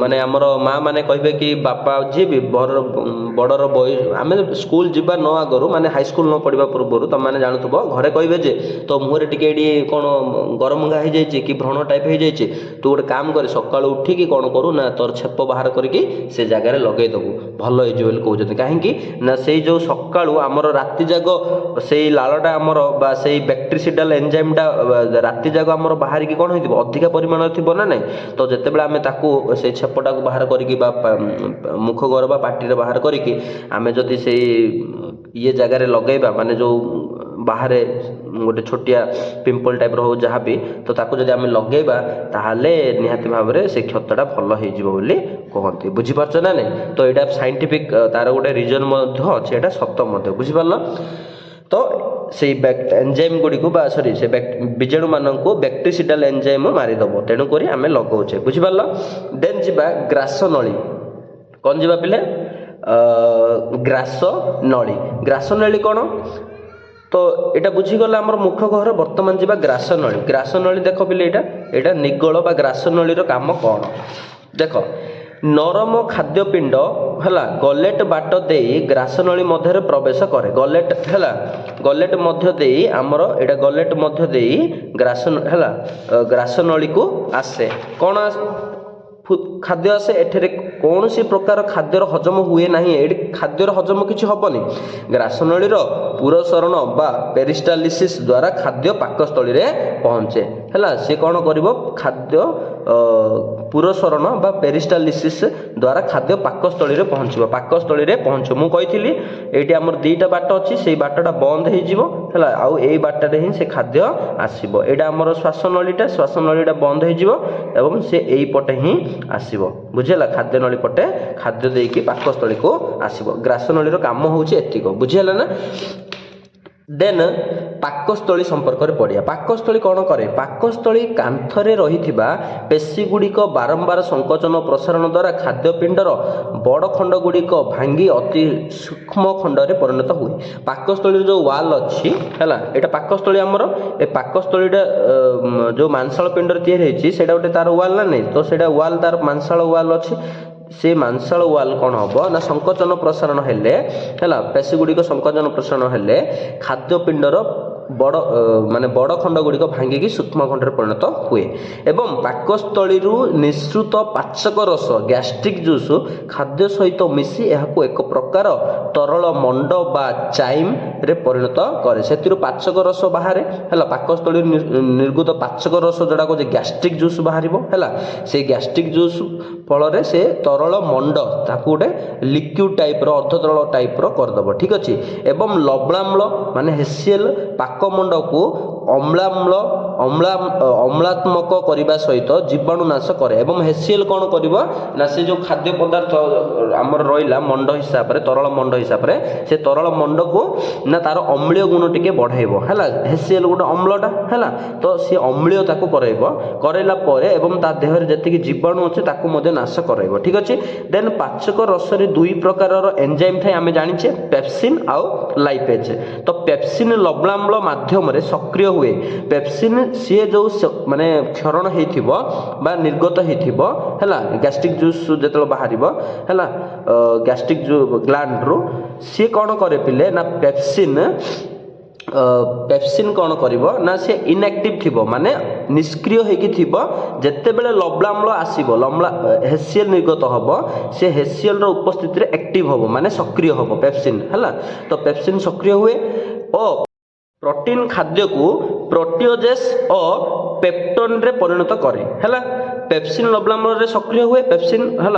ମାନେ ଆମର ମାଆ ମାନେ କହିବେ କି ବାପା ଯିଏ ବି ବଡ଼ର ବୟସ, ଆମେ ସ୍କୁଲ ଯିବା ନ ଆଗରୁ, ମାନେ ହାଇସ୍କୁଲ ନ ପଢ଼ିବା ପୂର୍ବରୁ ତମମାନେ ଜାଣୁଥିବ, ଘରେ କହିବେ ଯେ ତୋ ମୁହଁରେ ଟିକେ ଏଠି କ'ଣ ଗରମ ଘା ହେଇଯାଇଛି କି ବ୍ରଣ ଟାଇପ୍ ହେଇଯାଇଛି, ତୁ ଗୋଟେ କାମ କରେ, ସକାଳୁ ଉଠିକି କ'ଣ କରୁ ନା ତୋର ଛେପ ବାହାର କରିକି ସେ ଜାଗାରେ ଲଗେଇଦେବୁ, ଭଲ ହେଇଯିବ ବୋଲି କହୁଛନ୍ତି। କାହିଁକି ନା ସେଇ ଯେଉଁ ସକାଳୁ ଆମର ରାତି ଯାକ ସେଇ ଲାଳଟା ଆମର ବା ସେଇ ବ୍ୟାକ୍ଟେରିସିଡାଲ୍ ଏନ୍ଜାଇମ୍ଟା ରାତି ଯାକ ଆମର ବାହାରିକି କ'ଣ ହେଇଥିବ, ଅଧିକା ପରିମାଣରେ ଥିବ ନା ନାହିଁ। ତ ଯେତେବେଳେ ଆମେ ତାକୁ ସେଇ ଛେପଟାକୁ ବାହାର କରିକି ବା ମୁଖ ଘର ବା ପାଟିରେ ବାହାର କରିକି ଆମେ ଯଦି ସେଇ ଇଏ ଜାଗାରେ ଲଗେଇବା, ମାନେ ଯେଉଁ ବାହାରେ गोटे छोटिया पिंपल टाइप हो जहाँ भी तो ताको जदि आम लगेबा ताहले निहाती भाव में से क्षतटा भल हो बोली कहते बुझीपार ना नहीं तो यहाँ साइंटिफिक तार गोटे रिजन अच्छे यहाँ सत बुझीपार तो से एंजाइम गुड़ी को सॉरी से बीजाणु मानक बैक्टीरियल एंजाइम मारिदेव तेणुक आम लगाऊे बुझीपार देन जीवा ग्रास नली कौन जीवा पिले ग्रास नली कौन तो यहाँ बुझीगला आम मुख्य घर बर्तमान जीवा ग्रास नली देख पिले यहाँ निगल बा ग्रास नलीर काम कौन देख नरम खाद्यपिंड है गलेट बाट दे ग्रास नली मध्य प्रवेश करे गलेट है गलेट मध्य दे आमर यहाँ गलेट मध्य दे ग्रास है ग्रास नली को आसे कौन खाद्य आसे एठे कौन सी प्रकार खाद्यर हजम हुए ना ये खाद्यर हजम किसी हेनी ग्रास नलीर पुरसरण बा पेरिस्टालिसिस द्वारा खाद्य पाकस्थली में पहुँचे है सी कौन कर खाद्य पुरसरण बा पेरिस्टालिसिस द्वारा खाद्य पाकस्थली में पहुँचो पाकस्थली में पहुँच मुझे ये आम दुईटा बाट अच्छी से बाटटा बंद हो आउ यही बाटे ही से खाद्य आसो यहाँ आम श्वास नलीटा बंद हो से यही पटे ही आसो बुझेगा खाद्य नली पटे खाद्य देकी पाकस्थली को आसो ग्रास नलीर काम होची एतिक बुझेगा ना देन पाकस्थली संपर्क में पड़िया पाकस्थली कौन करे पाकस्थली कांथरे रही पेशीगुड़िक बारंबार संकोचन प्रसारण द्वारा खाद्यपिंडर बड़ खंड गुड़िक भांगी अति सूक्ष्म खंड में परिणत हुए पाकस्थली जो वाल अच्छी है यहाँ पाकस्थली आमर ए पाकस्थलीटा जो मांसल पिंडर या गोटे तार वाल ना नहीं तो सेटा वाल तार मांसल वाल अच्छी से मांसल वाल कौन हम ना संकोचन प्रसारण हेले है पेशीगुड़िक संकोचन प्रसारण हेले खाद्यपिंडर बड़ माने बड़ खंड गुड़िक भांगिकी सूक्ष्म खंड में परिणत हुए एवं पाकस्थली निःसृत पाचक रस गैस्ट्रिक जूस खाद्य सहित मिसी यह एक प्रकार तरल मंड बा चाइम रे परिणत करे से पाचक रस बाहर है पाकस्थली निर्गत पाचक रस जोड़ा कहे गैस्ट्रिक जूस बाहर है से गैस्ट्रिक जूस फल से तरल मंड ताकू गोटे लिक्विड टाइप अर्धतरल टाइप करदेव ठीक अच्छे एवं लवणाम्ल माने हेसिएल पाकमंड को अम्लात्मक करने सहित जीवाणुनाश करे एवं हेसिएल कौन कर से जो खाद्य पदार्थ आमर रहा मंड हिसाब से तरल मंड हिसाब से तरल मंड को ना तार अम्लीय गुण टिके बढ़ाइब है हेसिएल गोटे अम्लटा है तो सी अम्लीय करैला एवं ता देह जी जीवाणु अच्छे ताकू नाश कराइब ठीक अच्छे देन पाचक रसरे दुई प्रकार एंजाइम थाए आम जाचे पेप्सिन आउ लाइपेज तो पेप्सिन लवणाम्ल माध्यम सक्रिय हुए पेप्सिन सी जो माने क्षरण होता निर्गत होता है गैस्ट्रिक जूस जो बाहर है गैस्ट्रिक ग्लैंड रु सी कौन करे पिले ना पेप्सिन कौन कर ना से इनएक्टिव थी माने निष्क्रिय होते बेले लवणाम्ल आसो लवणा हेसिएल निर्गत हम से हेसिएल उपस्थिति रे एक्टिव हम माने सक्रिय हम पेप्सिन है तो पेप्सिन सक्रिय हुए और प्रोटीन खाद्य को प्रोटीओजेस और पेप्टोन रे परिणत करे है पेप्सिन लवणाम्ल रे सक्रिय हुए पेप्सिन है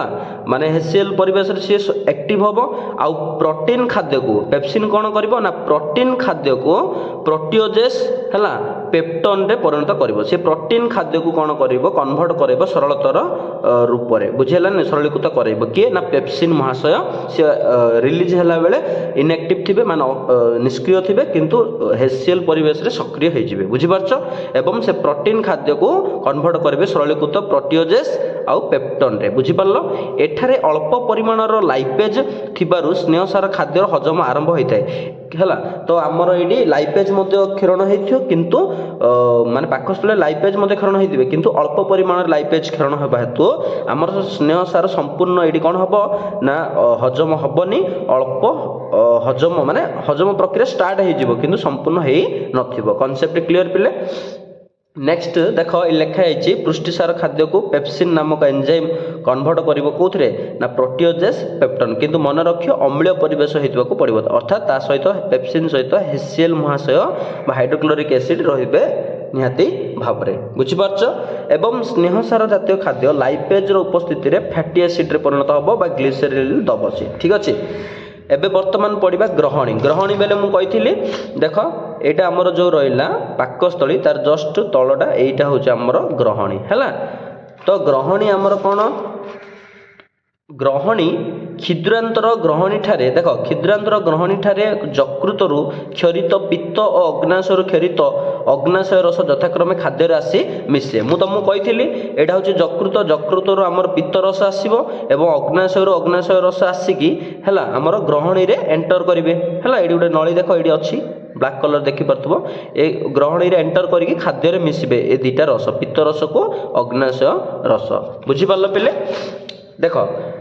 माने हेसिएल परिवेश रे सी एक्टिव हम आउ प्रोटीन खाद्य को पेप्सिन कौन कर ना प्रोटीन खाद्य को प्रोटीओजेस है पेप्टोन रे परिणत कर से प्रोटीन खाद्य को कौन कर कन्वर्ट कर सरलतर रूप में बुझेगा सरलीकृत कर किए ना पेप्सिन महाशय से रिलीज है बेले इनएक्टिव थे मान निष्क्रिय थे किंतु हेसिएल परिवेश रे सक्रिय हो बुझीपारछ एवं से प्रोटीन खाद्य को कन्वर्ट करेंगे सरलीकृत प्रोटीओजेस आउ पेप्टोन रे बुझीपारल एठारे अल्प परिमाणर लाइपेज थिबारु स्नेहसार खाद्यर हजम आरंभ होता है तो आमर ये लाइपेज क्षरण हो किंतु माने पाकस्थली लाइपेज क्षरण होते किंतु अल्प परिमाण लाइपेज क्षरण होगा हेतु आमर स्नेहसार संपूर्ण ये कौन हम ना हजम हेनी अल्प हजम माने हजम प्रक्रिया स्टार्ट हो किंतु संपूर्ण हो नथिबो कॉन्सेप्ट क्लियर पिले नेक्स्ट देख लिखाई पुष्टिसार खाद्य को पेप्सिन नामक एंजाइम कन्वर्ट कर कौन ना प्रोटीओजेस पेप्टोन किंतु मन रखियो अम्लीय परिवेश होता पड़ो अर्थात ता सहित पेप्सिन सहित हेसिएल महाशय हाइड्रोक्लोरिक एसिड रहिबे निहाती भाव में बुझीपारछ एवं स्नेहसार जातीय खाद्य लाइपेज उपस्थिति में फैटी एसिड रे परिणत हम ग्लिसरीन दब ठीक अच्छे एबे वर्तमान पढ़ा ग्रहणी ग्रहणी बेले मुझे देख ଏଇଟା ଆମର ଯେଉଁ ରହିଲା ପାକସ୍ଥଳୀ ତାର ଜଷ୍ଟ ତଳଟା ଏଇଟା ହେଉଛି ଆମର ଗ୍ରହଣୀ ହେଲା। ତ ଗ୍ରହଣୀ ଆମର କ'ଣ, ଗ୍ରହଣୀ କ୍ଷୁଦ୍ରାନ୍ତର ଗ୍ରହଣୀ ଠାରେ ଦେଖ କ୍ଷୁଦ୍ରାନ୍ତର ଗ୍ରହଣୀ ଠାରେ ଯକୃତରୁ କ୍ଷରିତ ପିତ୍ତ ଓ ଅଗ୍ନାଶୟରୁ କ୍ଷରିତ ଅଗ୍ନାଶୟ ରସ ଯଥାକ୍ରମେ ଖାଦ୍ୟରେ ଆସି ମିଶେ। ମୁଁ ତୁମକୁ କହିଥିଲି ଏଇଟା ହେଉଛି ଯକୃତ, ଯକୃତରୁ ଆମର ପିତ୍ତ ରସ ଆସିବ ଏବଂ ଅଗ୍ନାଶୟରୁ ଅଗ୍ନାଶୟ ରସ ଆସିକି ହେଲା ଆମର ଗ୍ରହଣୀରେ ଏଣ୍ଟର କରିବେ ହେଲା। ଏଇଠି ଗୋଟେ ନଳୀ ଦେଖ ଏଇଠି ଅଛି ବ୍ଲାକ୍ କଲର ଦେଖିପାରୁଥିବ, ଏ ଗ୍ରହଣୀରେ ଏଣ୍ଟର କରିକି ଖାଦ୍ୟରେ ମିଶିବେ ଏ ଦୁଇଟା ରସ, ପିତ୍ତ ରସକୁ ଅଗ୍ନାଶୟ ରସ। ବୁଝିପାରିଲ ପିଲେ? ଦେଖ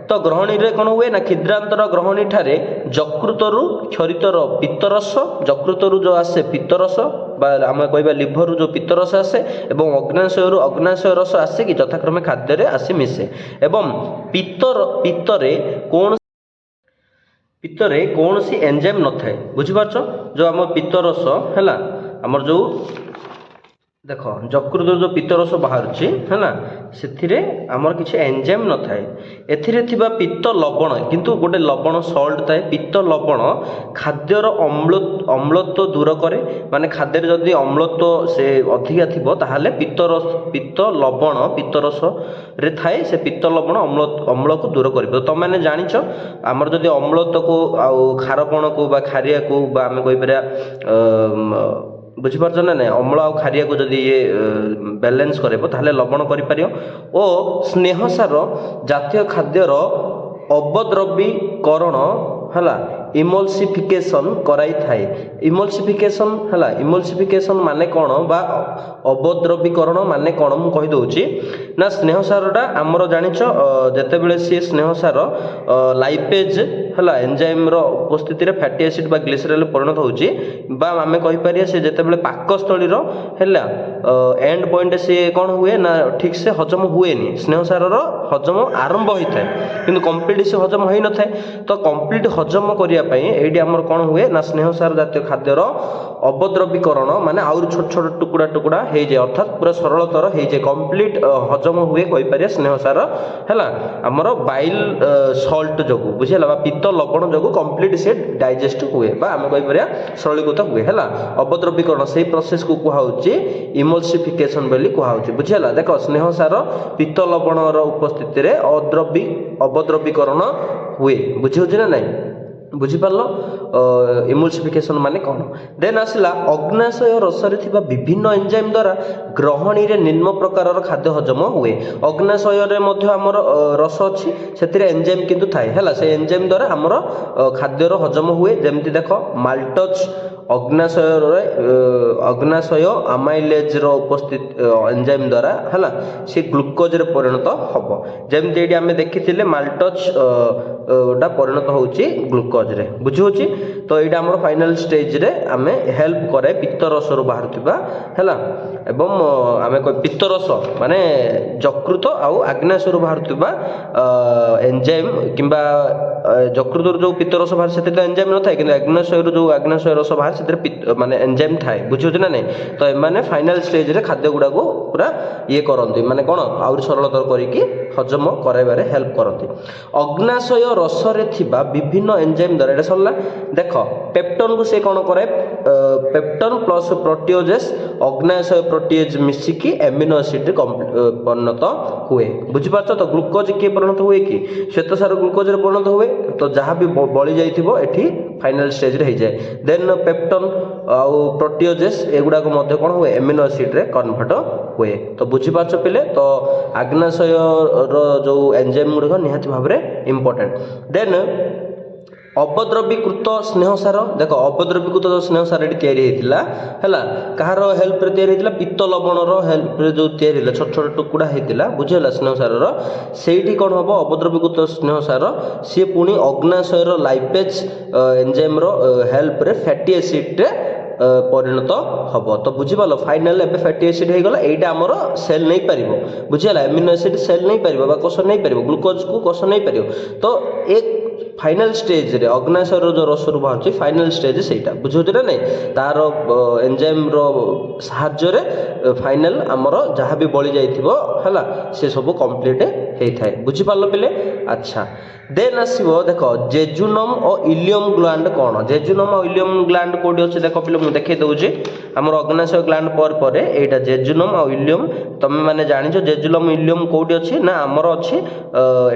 ତ ଗ୍ରହଣୀରେ କ'ଣ ହୁଏ ନା କ୍ଷୁଦ୍ରାନ୍ତର ଗ୍ରହଣୀ ଠାରେ ଯକୃତରୁ କ୍ଷରିତର ପିତ୍ତରସ, ଯକୃତରୁ ଯେଉଁ ଆସେ ପିତ୍ତରସ ବା ଆମେ କହିବା ଲିଭରରୁ ଯେଉଁ ପିତ୍ତରସ ଆସେ ଏବଂ ଅଗ୍ନାଶୟରୁ ଅଗ୍ନାଶୟ ରସ ଆସିକି ଯଥାକ୍ରମେ ଖାଦ୍ୟରେ ଆସି ମିଶେ ଏବଂ ପିତ୍ତରେ କୌଣସି ଏନଜାଇମ୍ ନଥାଏ। ବୁଝିପାରୁଛ? ଯେଉଁ ଆମ ପିତ୍ତରସ ହେଲା ଆମର ଯେଉଁ ଦେଖ ଯକୃତରୁ ଯେଉଁ ପିତ୍ତରସ ବାହାରୁଛି ହେଲା ସେଥିରେ ଆମର କିଛି ଏନଜାଇମ୍ ନଥାଏ। ଏଥିରେ ଥିବା ପିତ୍ତ ଲବଣ, କିନ୍ତୁ ଗୋଟେ ଲବଣ ସଲ୍ଟ ଥାଏ, ପିତ୍ତ ଲବଣ ଖାଦ୍ୟର ଅମ୍ଳତ୍ୱ ଦୂର କରେ। ମାନେ ଖାଦ୍ୟରେ ଯଦି ଅମ୍ଳତ୍ୱ ସେ ଅଧିକା ଥିବ ତାହେଲେ ପିତ୍ତ ଲବଣ ପିତ୍ତରସରେ ଥାଏ, ସେ ପିତ୍ତ ଲବଣ ଅମ୍ଳକୁ ଦୂର କରିବ। ତମେମାନେ ଜାଣିଛ ଆମର ଯଦି ଅମ୍ଳତ୍ୱକୁ ଆଉ ଖାରପଣକୁ ବା ଖାରିଆକୁ ବା ଆମେ କହିପାରିବା ବୁଝିପାରୁଛ ନା ନାଇଁ, ଅମ୍ଳ ଆଉ ଖାରିଆକୁ ଯଦି ଇଏ ବାଲାନ୍ସ କରିବ ତାହେଲେ ଲବଣ କରିପାରିବ। ଓ ସ୍ନେହସାର ଜାତୀୟ ଖାଦ୍ୟର ଅବଦ୍ରବୀକରଣ ହେଲା ଇମଲସିଫିକେସନ୍ କରାଇଥାଏ। ଇମଲସିଫିକେସନ୍ ହେଲା, ଇମଲସିଫିକେସନ୍ ମାନେ କ'ଣ ବା ଅବଦ୍ରବୀକରଣ ମାନେ କ'ଣ ମୁଁ କହିଦେଉଛି ନା ସ୍ନେହସାରଟା ଆମର ଜାଣିଛ ଯେତେବେଳେ ସିଏ ସ୍ନେହସାର ଲାଇପେଜ୍ ହେଲା ଏନଜାଇମ୍ର ଉପସ୍ଥିତିରେ ଫ୍ୟାଟି ଆସିଡ୍ ବା ଗ୍ଲିସେରଲ୍ରେ ପରିଣତ ହେଉଛି ବା ଆମେ କହିପାରିବା ସେ ଯେତେବେଳେ ପାକସ୍ଥଳୀର ହେଲା ଏଣ୍ଡ ପଏଣ୍ଟ ସିଏ କ'ଣ ହୁଏ ନା ଠିକ୍ ସେ ହଜମ ହୁଏନି, ସ୍ନେହସାରର ହଜମ ଆରମ୍ଭ ହୋଇଥାଏ କିନ୍ତୁ କମ୍ପ୍ଲିଟ୍ ସେ ହଜମ ହୋଇନଥାଏ। ତ କମ୍ପ୍ଲିଟ୍ ହଜମ କରିବା ପାଇଁ ଏଇଠି ଆମର କ'ଣ ହୁଏ ନା ସ୍ନେହସାର ଜାତୀୟ ଖାଦ୍ୟର ଅବଦ୍ରବୀକରଣ ମାନେ ଆହୁରି ଛୋଟ ଛୋଟ ଟୁକୁଡ଼ା ହେଇଯାଏ, ଅର୍ଥାତ୍ ପୁରା ସରଳତର ହେଇଯାଏ, କମ୍ପ୍ଲିଟ୍ ହଜମ ହୁଏ କହିପାରିବା ସ୍ନେହସାର ହେଲା ଆମର ବାଇଲ୍ ସଲ୍ଟ ଯୋଗୁଁ। ବୁଝିହେଲା? ବା ପିତ୍ତ ଲବଣ ଯୋଗୁଁ କମ୍ପ୍ଲିଟ୍ ସେ ଡାଇଜେଷ୍ଟ ହୁଏ ବା ଆମେ କହିପାରିବା ସରଳୀକୃତ ହୁଏ ହେଲା। ଅବଦ୍ରବୀକରଣ ସେଇ ପ୍ରୋସେସକୁ କୁହାହେଉଛି ଇମଲସିଫିକେସନ୍ ବୋଲି କୁହାହେଉଛି। ବୁଝିହେଲା? ଦେଖ ସ୍ନେହସାର ପିତ୍ତ ଲବଣର ଉପସ୍ଥିତିରେ ଅବଦ୍ରବୀକରଣ ହୁଏ। ବୁଝିହେଉଛି ନା ନାଇଁ? ବୁଝିପାରିଲ ଇମଲସିଫିକେସନ୍ ମାନେ କ'ଣ? ଦେନ୍ ଆସିଲା ଅଗ୍ନାଶୟ ରସରେ ଥିବା ବିଭିନ୍ନ ଏନଜାଇମ୍ ଦ୍ୱାରା ଗ୍ରହଣୀରେ ନିମ୍ନ ପ୍ରକାରର ଖାଦ୍ୟ ହଜମ ହୁଏ। ଅଗ୍ନାଶୟରେ ମଧ୍ୟ ଆମର ରସ ଅଛି, ସେଥିରେ ଏନଜାଇମ୍ କିନ୍ତୁ ଥାଏ ହେଲା, ସେ ଏନଜାଇମ୍ ଦ୍ୱାରା ଆମର ଖାଦ୍ୟର ହଜମ ହୁଏ। ଯେମିତି ଦେଖ ମାଲ୍ଟୋଜ ଅଗ୍ନାଶୟ ଆମାଇଲେଜ୍ର ଉପସ୍ଥିତି ଏନଜାଇମ୍ ଦ୍ୱାରା ହେଲା ସେ ଗ୍ଲୁକୋଜରେ ପରିଣତ ହେବ। ଯେମିତି ଏଇଠି ଆମେ ଦେଖିଥିଲେ ମାଲ୍ଟୋଜ ଟା ପରିଣତ ହେଉଛି ଗ୍ଲୁକୋଜରେ। ବୁଝିହେଉଛି? ତ ଏଇଟା ଆମର ଫାଇନାଲ ଷ୍ଟେଜରେ ଆମେ ହେଲ୍ପ କରେ ପିତ୍ତରସରୁ ବାହାରୁଥିବା ହେଲା ଏବଂ ଆମେ ପିତ୍ତରସ ମାନେ ଯକୃତ ଆଉ ଆଗ୍ନାଶୟରୁ ବାହାରୁଥିବା ଏନଜାଇମ୍ କିମ୍ବା ଯକୃତରୁ ଯେଉଁ ପିତ୍ତରସ ବାହାରେ ସେଥିରେ ତ ଏନଜାଇମ୍ ନଥାଏ କିନ୍ତୁ ଆଗ୍ନାଶୟରୁ ଯେଉଁ ଆଗ୍ନାଶୟ ରସ ବାହାରେ ସେଥିରେ ମାନେ ଏନଜାଇମ୍ ଥାଏ। ବୁଝିହେଉଛି ନା ନାଇଁ? ତ ଏମାନେ ଫାଇନାଲ ଷ୍ଟେଜରେ ଖାଦ୍ୟ ଗୁଡ଼ାକୁ ପୁରା ଇଏ କରନ୍ତି, ମାନେ କ'ଣ ଆହୁରି ସରଳତର କରିକି ହଜମ କରାଇବାରେ ହେଲ୍ପ କରନ୍ତି। ଅଗ୍ନାଶୟ ରସରେ ଥିବା ବିଭିନ୍ନ ଏନଜାଇମ୍ ଦ୍ୱାରା ଏଇଟା ସରିଲା। ଦେଖ ପେପ୍ଟନକୁ ସେ କ'ଣ କରେ, ପେପ୍ଟନ ପ୍ଲସ୍ ପ୍ରୋଟିଓଜେସ୍ ଅଗ୍ନାଶୟ ପ୍ରୋଟିଏଜ୍ ମିଶିକି ଆମିନୋ ଏସିଡ୍ରେ ପରିଣତ ହୁଏ। ବୁଝିପାରୁଛ? ତ ଗ୍ଲୁକୋଜ କିଏ ପରିଣତ ହୁଏ କି ଶ୍ୱେତସାର ଗ୍ଲୁକୋଜରେ ପରିଣତ ହୁଏ। ତ ଯାହା ବି ବଳି ଯାଇଥିବ ଏଠି ଫାଇନାଲ ଷ୍ଟେଜରେ ହେଇଯାଏ। ଦେନ୍ ପେପ୍ଟନ ଆଉ ପ୍ରୋଟିଓଜେସ୍ ଏଗୁଡ଼ାକ ମଧ୍ୟ କ'ଣ ହୁଏ ଆମିନୋ ଏସିଡ୍ରେ କନଭର୍ଟ ହୁଏ। ତ ବୁଝିପାରୁଛ ପିଲେ? ତ ଆଗ୍ନାଶୟର ଯେଉଁ ଏନଜାଇମ୍ ଗୁଡ଼ିକ ନିହାତି ଭାବରେ ଇମ୍ପୋର୍ଟାଣ୍ଟ। ଦେନ୍ ଅବଦ୍ରବୀକୃତ ସ୍ନେହସାର, ଦେଖ ଅବଦ୍ରବୀକୃତ ସ୍ନେହସାର ଏଠି ତିଆରି ହେଇଥିଲା ହେଲା, କାହାର ହେଲ୍ପରେ ତିଆରି ହେଇଥିଲା? ପିତ୍ତ ଲବଣର ହେଲ୍ପରେ ଯେଉଁ ତିଆରି ହେଇଥିଲା, ଛୋଟ ଛୋଟ ଟୁକୁଡ଼ା ହେଇଥିଲା। ବୁଝିହେଲା? ସ୍ନେହସାରର ସେଇଠି କ'ଣ ହେବ ଅବଦ୍ରବୀକୃତ ସ୍ନେହସାର ସିଏ ପୁଣି ଅଗ୍ନାଶୟର ଲାଇପେଜ୍ ଏନଜାଇମ୍ର ହେଲ୍ପରେ ଫ୍ୟାଟି ଏସିଡ୍ରେ ପରିଣତ ହେବ। ତ ବୁଝିପାରିଲ? ଫାଇନାଲ ଏବେ ଫ୍ୟାଟି ଏସିଡ୍ ହେଇଗଲା, ଏଇଟା ଆମର ସେଲ୍ ନେଇପାରିବ। ବୁଝିହେଲା? ଆମିନୋ ଏସିଡ୍ ସେଲ୍ ନେଇପାରିବ ବା କୋଷ ନେଇପାରିବ, ଗ୍ଲୁକୋଜକୁ କୋଷ ନେଇପାରିବ। ତ फाइनाल स्टेज रे अग्नाशय जो रस रु बाहर फाइनाल स्टेज सेटा बुझे ना नहीं तार एंजाइम रो साहाय्य रे फाइनाल आमर जहाँ भी बड़ी जाइथिबो हला से सब कंप्लीट होता है बुझी पारल पिले। अच्छा देन आसो देख जेजुनम और इलियम ग्लैंड कौन जेजुनम और इलियम ग्लैंड कोडी अच्छे देख पिले मुझे देखे दूसरी आम अग्नाशय ग्लैंड पर एटा जेजुनम और इलियम तुम मैंने जान जेजुनम इलियम कोडी अच्छी ना आमर अच्छी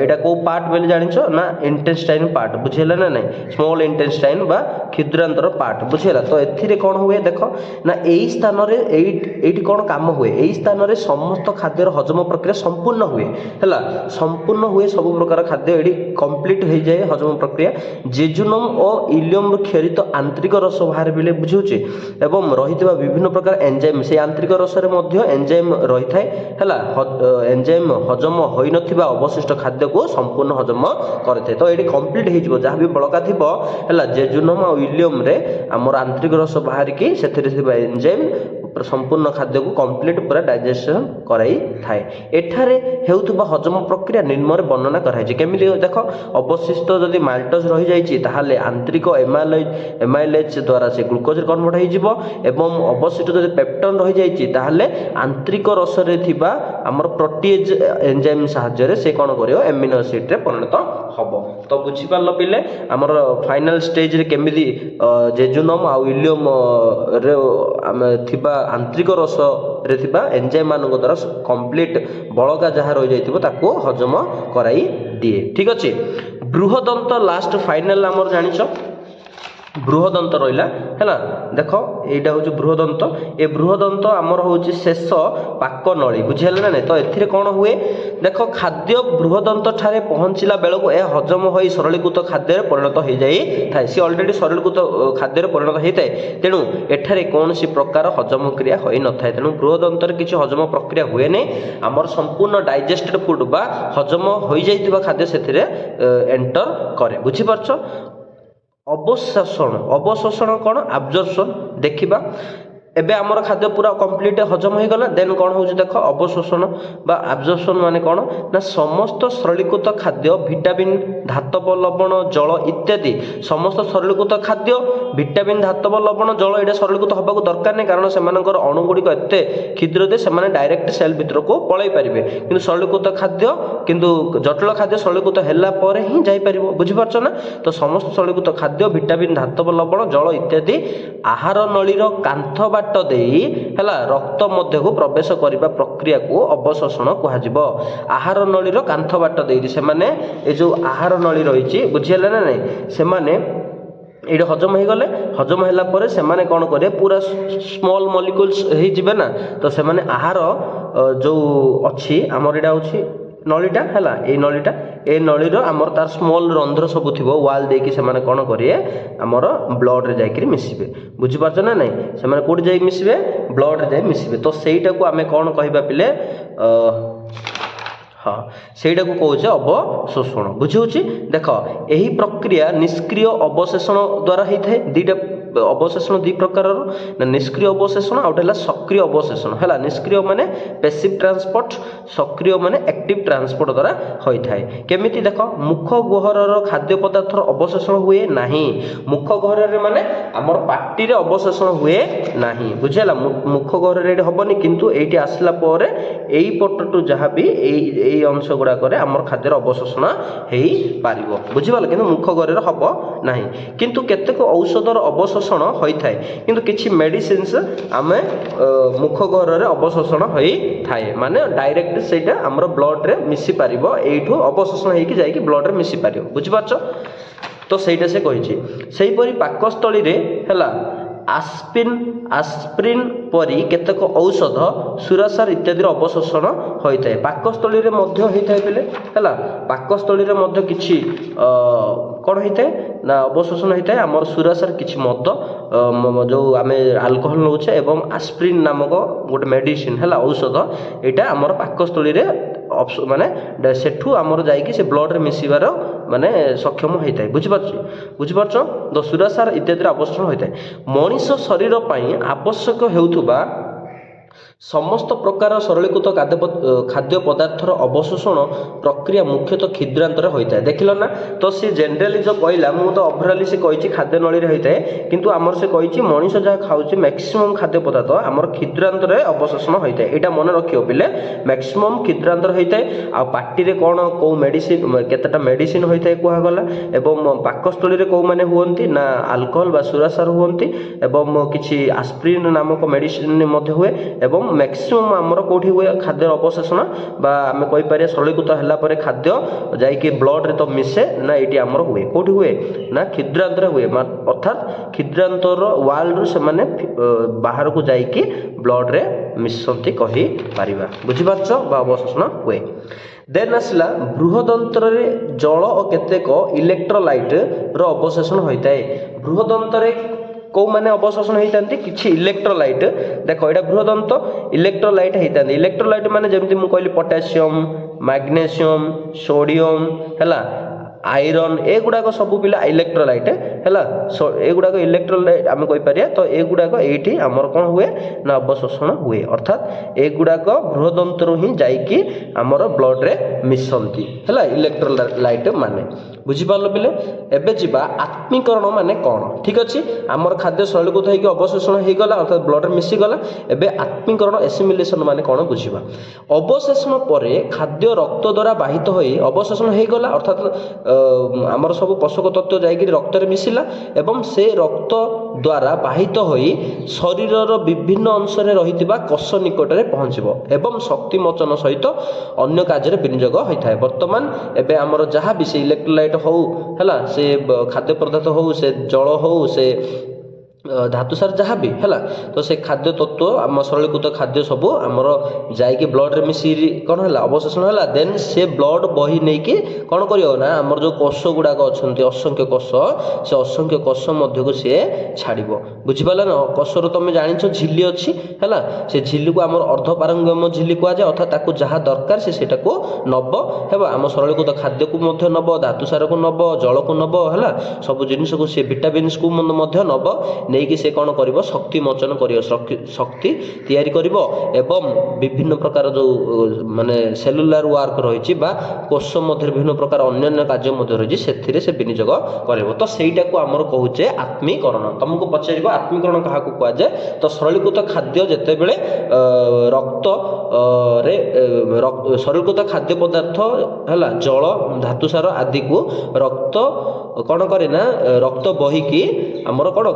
एटा को पार्ट बोले जान ना इंटेस्टाइन पार्ट बुझेगा ना नहीं स्मॉल इंटेस्टाइन बा क्षुद्रांतर पार्ट बुझेगा तो एथिरे कौन हुए देख ना यही स्थान ये कौन काम हुए यही स्थान में समस्त खाद्यर हजम प्रक्रिया संपूर्ण हुए है संपूर्ण हुए सब प्रकार खाद्य ये कंप्लीट हो जाए हजम प्रक्रिया जेजुनम और इलियम क्षरित आंतरिक रस बाहर बिले बुझे एवं रही विभिन्न प्रकार एंजाइम से आंतरिक रस एंजाइम रही है एंजाइम हजम हो नथिबा अवशिष्ट खाद्य को संपूर्ण हजम करते तो ये कंप्लीट हो जहाँ भी बड़का थी है जेजुनम और इलियम रे आमर आंतरिक रस बाहर की से एंजाइम संपूर्ण खाद्य को कंप्लीट पूरा डाइजेशन कराई थाए एठारे हेउथबा हजम प्रक्रिया निम्न वर्णना कराई केमी देख अवशिष्ट जदि माल्टोज रही जाइए ताहले आंतरिक एमाइलेज द्वारा से ग्लूकोज कन्वर्ट हो एवं अवशिष्ट जदि पेप्टोन रही जाइए ताहले आंतरिक रस रे थिबा हमर प्रोटीज एंजाइम साहाय्य से कौन करियो एमिनो एसिड रे परिणत हबो तो बुझी पारल पिले हमर फाइनल स्टेज रे केमिति जेजुनम आ इलियम रे थिबा आंतरिक रस रे थिबा एंजाइम मानक द्वारा कंप्लीट बळका जहाँ रही जाइथिबो ताको हजम कराई दिए ठीक अच्छे। बृहदंत लास्ट फाइनल आमर जानिछ बृहदंत रहा है देख यहाँ हूँ बृहदंत ए बृहदंत आमर हूँ शेष पाक नली बुझीगला ना नहीं तो ए कौन हुए देख खाद्य बृहदंत ठारे पहुँचला बेलू यह हजम हो सरलीकृत खाद्य परिणत हो जाए सी अलरेडी सरलीकृत खाद्य परिणत होता है तेणु एठारे कौन सी प्रकार हजम क्रिया हो न था तेणु बृहदंतर किसी हजम प्रक्रिया हुए नहीं आमर संपूर्ण डाइजेस्टेड फूड बा हजम हो जाइथिबा खाद्य से एंटर करे बुझीपारछ। अवशोषण कौन आब्जर्पशन देखा एबे आमर खाद्य पूरा कंप्लीट हजम हो गला देन कौन हो देख अवशोषण बा आब्जर्पशन माने कौन ना समस्त सरलीकृत खाद्य विटामिन धातव लवण जल इत्यादि समस्त सरलीकृत खाद्य विटामिन धातव लवण जल ये सरलीकृत हवा दरकार नहीं कारण से अणुगुड़िक एत क्षुद्र दे से डायरेक्ट सेल भीतर को पलि पारे कि सरलीकृत खाद्य किंतु जटिल खाद्य सरलीकृत है ही जापर बुझीपारछ ना तो समस्त सरलीकृत खाद्य विटामिन धातव लवण जल इत्यादि आहार नलीर कांथ बाट देई हला रक्त मध्य को प्रवेश करने प्रक्रिया को अवशोषण कहुआ आहार नलीर कांथ बाट देई से माने ए जो आहार नली रही बुझीगला ना नहीं से माने ये हजम हो गले हजम होला परे से माने कौन करे पूरा स्मॉल मॉलिक्यूल्स हो जिबे ना तो से माने आहार जो अच्छी आमर एटा होची नलीटा है ये नलीटा ए नलीर आमर तार स्मॉल रंध्र सब थी वाल देकी से माने कौन करिए आमर ब्लड रे जाइकरी मिसिबे बुझीपारछ ना नहीं से कोटी जाई मिसिबे ब्लड रे जाई मिसिबे तो सेटा को आमे कौन कहबा पिले हाँ सेटा को कहे अवशोषण बुझे देख यही प्रक्रिया निष्क्रिय अवशोषण द्वारा होता है दीटा अवशोषण दुई प्रकार निष्क्रिय अवशोषण आउटा सक्रिय अवशोषण है निष्क्रिय माने पैसिव ट्रांसपोर्ट सक्रिय माने एक्टिव ट्रांसपोर्ट द्वारा होता है केमिति देख मुख गहर खाद्य पदार्थ अवशोषण हुए नहीं मुख गहर माने आमर पार्टी रे अवशोषण हुए नहीं बुझेला मुख गहर हेनी किंतु ये आसला पर यही पटू जहाँ भी यही अंश गुड़ाक आमर खाद्यर अवशोषण हो पार बुझीपाल कि मुख गहर हम ना किंतु केतेक औषधर अवशोषण होता है किंतु किछि मेडिसिन्स आमे मुख गहर अवशोषण होता है माने डायरेक्ट सेटा आमर ब्लड रे मिसी पारिबो एठू अवशोषण होइकी जाइकी ब्लड रे मिसी पारिबो बुझिपारछ तो सेटा से कहिछि सेही परि पाकस्थली रे हला आस्प्रिन परी केतक औषध सुरासार इत्यादि अवशोषण होता है पाकस्थली रे मध्य होता है बेले है पाकस्थली रे मध्य किछि कौन होता है ना अवशोषण होता है आमर सुरासार किछि मद जो आम आल्कोहल नौचे एवं आस्प्रिन नामक गोटे मेडिसिन है औषध यहाँ आमर पाकस्थली रे माने सेठू आमर जाइकी से ब्लड रे मिसिबार माने सक्षम होता है बुझिपारछ तो सुरासार इत्यादि अवशोषण होता है मनीष शरीर आवश्यक हेउथुबा समस्त प्रकार सरलीकृत खाद्य पदार्थर अवशोषण प्रक्रिया मुख्यतः क्षुद्रांतर होता है देख ना। तो सी जेनराली जो कहला मुझे तो ओभराली से कही खाद्य नली होता है किंतु आमर से कही मनीष जहाँ खाऊँ मैक्सिमम खाद्य पदार्थ आमर क्षुद्रांतर अवशोषण होता है। यहाँ मन रखियो पिले मैक्सिमम क्षुद्रांतर होता है। आ पार्टी रे कौन कौ मेडिसिन केतेटा मेडिसिन होता है कहगला एवं पाकस्थली कौ मैंने हुए ना अल्कोहल बा सुरासार हुए एवं किसी आस्प्रिन नामक मेडिसिन हुए एवं मैक्सिमम आमर कौटी हुए खाद्य अवशोषण बा आम कहीपर सरलीकृत है खाद्य जाकि ब्लड रे तो मिसे ना ये आमर हुए कौटी हुए ना क्षुद्रांतर हुए अर्थात क्षुद्रांतर वाल रु से माने बाहर को जाइकी ब्लड रे मिसंती कही पारिबा बुझिपारछ बा अवशोषण हुए। देन आसला बृहदंतर रे जल और केतेक इलेक्ट्रोलाइट रो अवशोषण होता है। बृहदंतर कौ मैंने अवशोषण होती किसी इलेक्ट्रोलाइट देख यहाँ बृहदंत इलेक्ट्रोलाइट होता है। इलेक्ट्रोलाइट माने जमती मु कहली पोटासियम मैग्नेशियम सोडियम है आयरन एगुड़ाक सब पिला इलेक्ट्रोलाइट है एगुड़ाक इलेक्ट्रोलाइट आम कहीपर तो एगुड़ाक ये आमर कौन हुए ना अवशोषण हुए अर्थात एगुड़ाक बृहदंतर ही जाइकी आमर ब्लड रे मिसंती है इलेक्ट्रोलाइट माने बुझिपार पिले। एबे जीवा आत्मीकरण माने कौन ठीक अच्छे आमर खाद्य सरलीकृत होकर अवशोषण हो गला अर्थात ब्लड रे मिसीगला एबे आत्मीकरण एसिमिलेशन माने कौन बुझिबा। अवशोषण पर खाद्य रक्त द्वारा बाहित हो अवशोषण हो गला अर्थात आमर सब पोषक तत्व जाकि रक्त रे मिसिला एवं से रक्त द्वारा बाहित हो शरीर विभिन्न अंश में रही कोष निकट में पहुँचब एवं शक्ति मोचन सहित अन्य कार्य विनियोग होता है। बर्तमान एबे आमर जहाँ भी से इलेक्ट्रोलाइट हो है से खाद्य पदार्थ हो से जल हो से धातुसार जहाँ भी है तो से खाद्य तत्व आम सरलीकृत खाद्य सब आमर जाकि ब्लड रे मिसी कौन है अवशोषण है देन से ब्लड बही नहीं कि कौन कर आमर जो कोष गुड़ाक अच्छा असंख्य कोष से असंख्य कोष मध्य को सी छाड़ बुझिपारा न कोषर तुम जाच झिली अच्छी है से झिली को आम अर्धपारंगम झिली कहुए अर्थात जहाँ दरकार से नब है आम सरलीकृत खाद्य को नब धातुसार को नब जल को नब है सब जिनस को सी विटामिन्स को नब नहीं कि से कौन कर शक्ति मोचन कर शक्ति तैयारी करिवो एवं विभिन्न प्रकार जो माने सेलुलार वर्क रही कोष मध्य विभिन्न प्रकार अन्य कार्य रही से विनियोग कर तो सहीटा को आमर कहूचे आत्मीकरण। तुमको पचार आत्मीकरण क्या कहुए तो सरलीकृत खाद्य जिते बड़े रक्त रे सरलीकृत खाद्य पदार्थ है जल धातुसार आदि को रक्त कौन करे ना रक्त बहिकी आमर कौन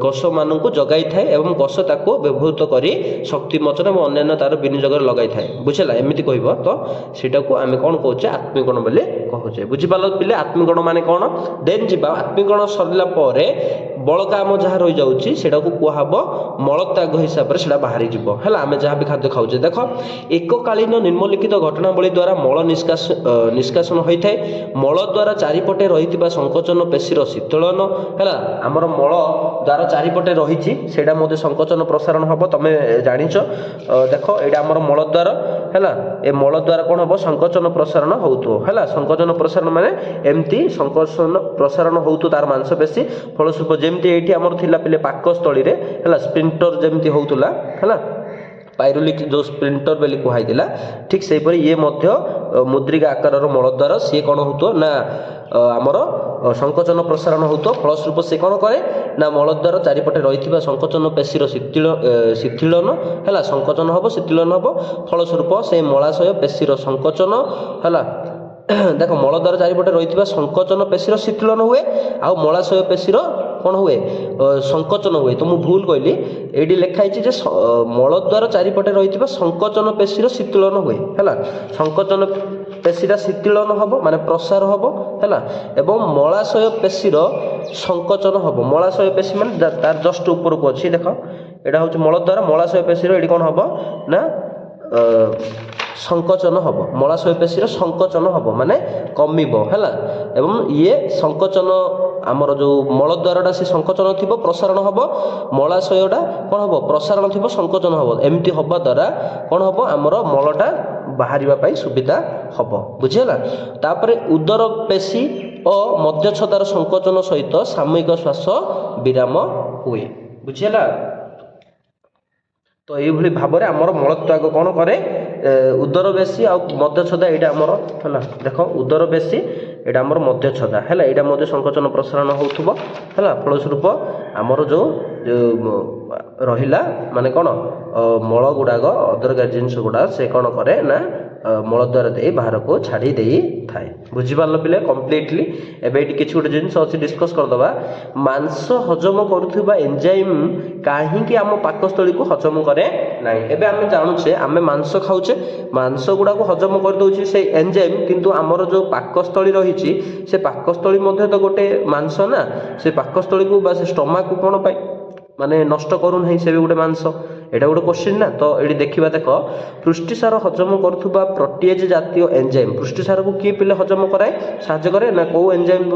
कोष मान जगाई थाए एवं कोष ताको व्यवहृत करी शक्ति मोचन और अन्य तार विनियोग लगाई थाए बुझेगा एमती कह तो सीटा को आम कौन कहे आत्मीकरण बोली कहे बुझिपार पिले आत्मीकरण माने कौन। देन जीवा आत्मीकरण सरला बड़का आम जहाँ रही जाऊँगी से कहब मलत्याग हिसाब से बाहरी जीव है आम जहाँ भी खाद्य खाऊे देख एककालीन निम्नलिखित घटनावली द्वारा मल निष्कासन होता है। मल द्वारा चारिपटे रही संकोचन पेशीर शीतलन है आमर मल द्वारा चारिपटे रही संकोचन प्रसारण हम तुम जाच देख यहाँ आमर मल द्वार है ए मल द्वारा कौन हम संकोचन प्रसारण हो है संकोचन प्रसारण माने एमती संकोचन प्रसारण हो तार मांसपेशी फलस्वरूप जमती ये आमर थिला पिले पाकस्थली है स्प्रिंटर जमती होता है पायरोलिक जो स्प्रिंटर बोली कहला ठीक से ये मुद्रिका आकार मलद्वार सी कौन हो ना आमर संकोचन प्रसारण हो फलस्वरूप से कौन करे ना मलद्वार चारिपटे रही संकोचन पेशीर शिथिलन है संकोचन हम शिथिलन हम फलस्वरूप से मलाशय पेशीर संकोचन है देख मलद्वार चारिपटे रही संकोचन पेशीर शिथिलन हुए आ मलाशय पेशीर कौन हुए संकोचन हुए। तो मुझे भूल कहली ये लिखाई मलद्वार चारिपटे रही संकोचन पेशीर शीतलन हुए है संकोचन पेशीरा शीतलन हम माने प्रसार हम है एवं मलाशय पेशीर संकोचन हम मलाशय पेशी माने तार जस्ट ऊपर को अच्छी देख यहाँ हूँ मलद्वार मलाशय पेशीर ये कौन हम ना संकोचन हम मलाशय पेशीर संकोचन हम माने कमिब है एवं ये संकोचन आमर जो मलद्वारटा से संकोचन थी प्रसारण हम मलाशयटा कौन हम प्रसारण थी संकोचन हम एमती हवा द्वारा कौन हम आमर मलटा बाहर सुविधा हम बुझेगा। तापर उदर पेशी और मध्यछदार संकोचन सहित सामूहिक श्वास विराम हुए बुझेगा। तो ये भाव में आमर मलत्याग कौन करे उदर बेसी आ मध्यछदा यहाँ आमर है देख उदर बेसी यहाँ आमर मध्यछदा है यहाँ संकोचन प्रसारण होता है फलस्वरूप आमर जो रहा माने कौन मल गुड़ाक अदरकारी जिनस गुड़ा से कौन करे ना मलद्वार दे बाहर को छाड़ी दे थाए बुझीपार पे कम्प्लीटली एबे किसी गोटे जिन अच्छी डिस्कस करदे मांस हजम करुवा एंजाइम कहीं आम पाकस्थली को हजम करे ना एबे आम जानूचे आम मांस खाऊे मांस गुड़ा को हजम करदे से एंजाइम किंतु आमर जो पाकस्थली रही से पाकस्थली तो गोटे मांस ना से पाकस्थली को बा स्टोमाक को कौन पाई माने नष्ट करू नहीं से भी गोटे मांस एटा गोटे क्वेश्चन ना तो ये देखा देख पुष्टिसार हजम करुवा प्रोटीएज जातीय एंजाइम पुष्टिसार को किए पिले हजम कराए साहाय्य करे ना कौ एंजाइम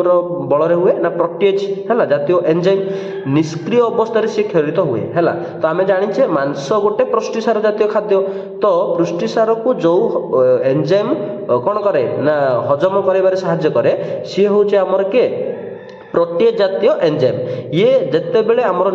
बल हुए ना प्रोटीएज है जातीय एंजाइम निष्क्रिय अवस्था से क्षरित हुए है तो आम जाचे मांस गोटे पुष्टिसार जातीय खाद्य तो पुष्टिसार को जो एंजाइम कौन करे ना हजम कर साहाय्य करे सी हूँ आमर किए प्रोटीएज जातीय एंजाइम ये जिते बेले आमर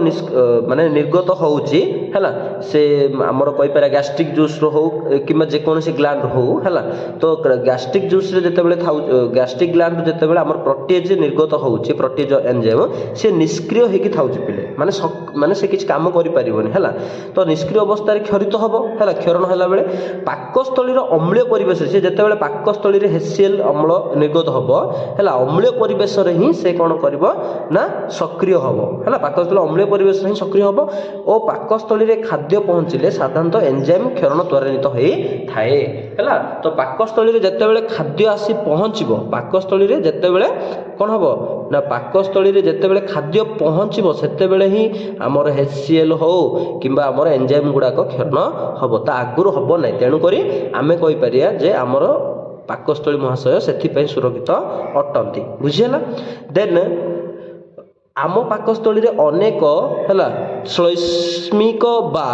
माने निर्गत होउची हैला से आमर कहि पारे गैस्ट्रिक जूस रो हो किबा जे कोनसी ग्लैंड हो हैला तो गैस्ट्रिक जूस रे जिते बेले थाउ गैस्ट्रिक ग्लैंड जिते बेले आमर प्रोटीएज निर्गत होउची प्रोटीएज एंजाइम से निष्क्रिय हेकी थाउची पिले माने से किछ काम करि परिबोनी हैला तो निष्क्रिय अवस्था रे क्षरित हबो हैला क्षरण हैला बेले पाकस्थली रो अम्लीय परिवेश से जिते बेले पाकस्थली रे हेसिएल अम्ल निर्गत हबो हैला अम्लीय परिवेश रे ही से कोन ना सक्रिय हम है पाकस्थली अम्लीय परिवेश ही सक्रिय हम और पाकस्थली रे खाद्य पहुँचले साधारणतः एंजाइम क्षरण त्वरान्वित हो थाए है तो पाकस्थली रे जेते बेले खाद्य आसी पहुँचब पाकस्थली रे जेते बेले कौन हम ना पाकस्थली रे जेते बेले खाद्य पहुँचब सेते बेले ही आमर HCl हो किंबा आमर एंजाइम गुड़ाक क्षरण हम ता आगुरु हम ना तेणुक आम कहीपर जे आमर पाकस्थली महाशय से सुरक्षित अटंती बुझीगला देन आम पाकस्थली रे अनेक है श्लैष्मिक बा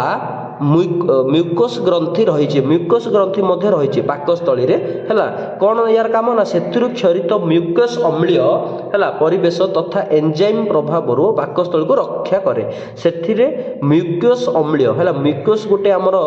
म्यूकस ग्रंथि रही म्यूकस ग्रंथि मध्य रही पाकस्थली रे है कौन यार काम ना से क्षरित म्यूकस अम्लीय है परिवेश तथा एंजाइम प्रभाव पाकस्थली को रक्षा करे से म्यूकस अम्लीय है म्यूकस गोटे आमर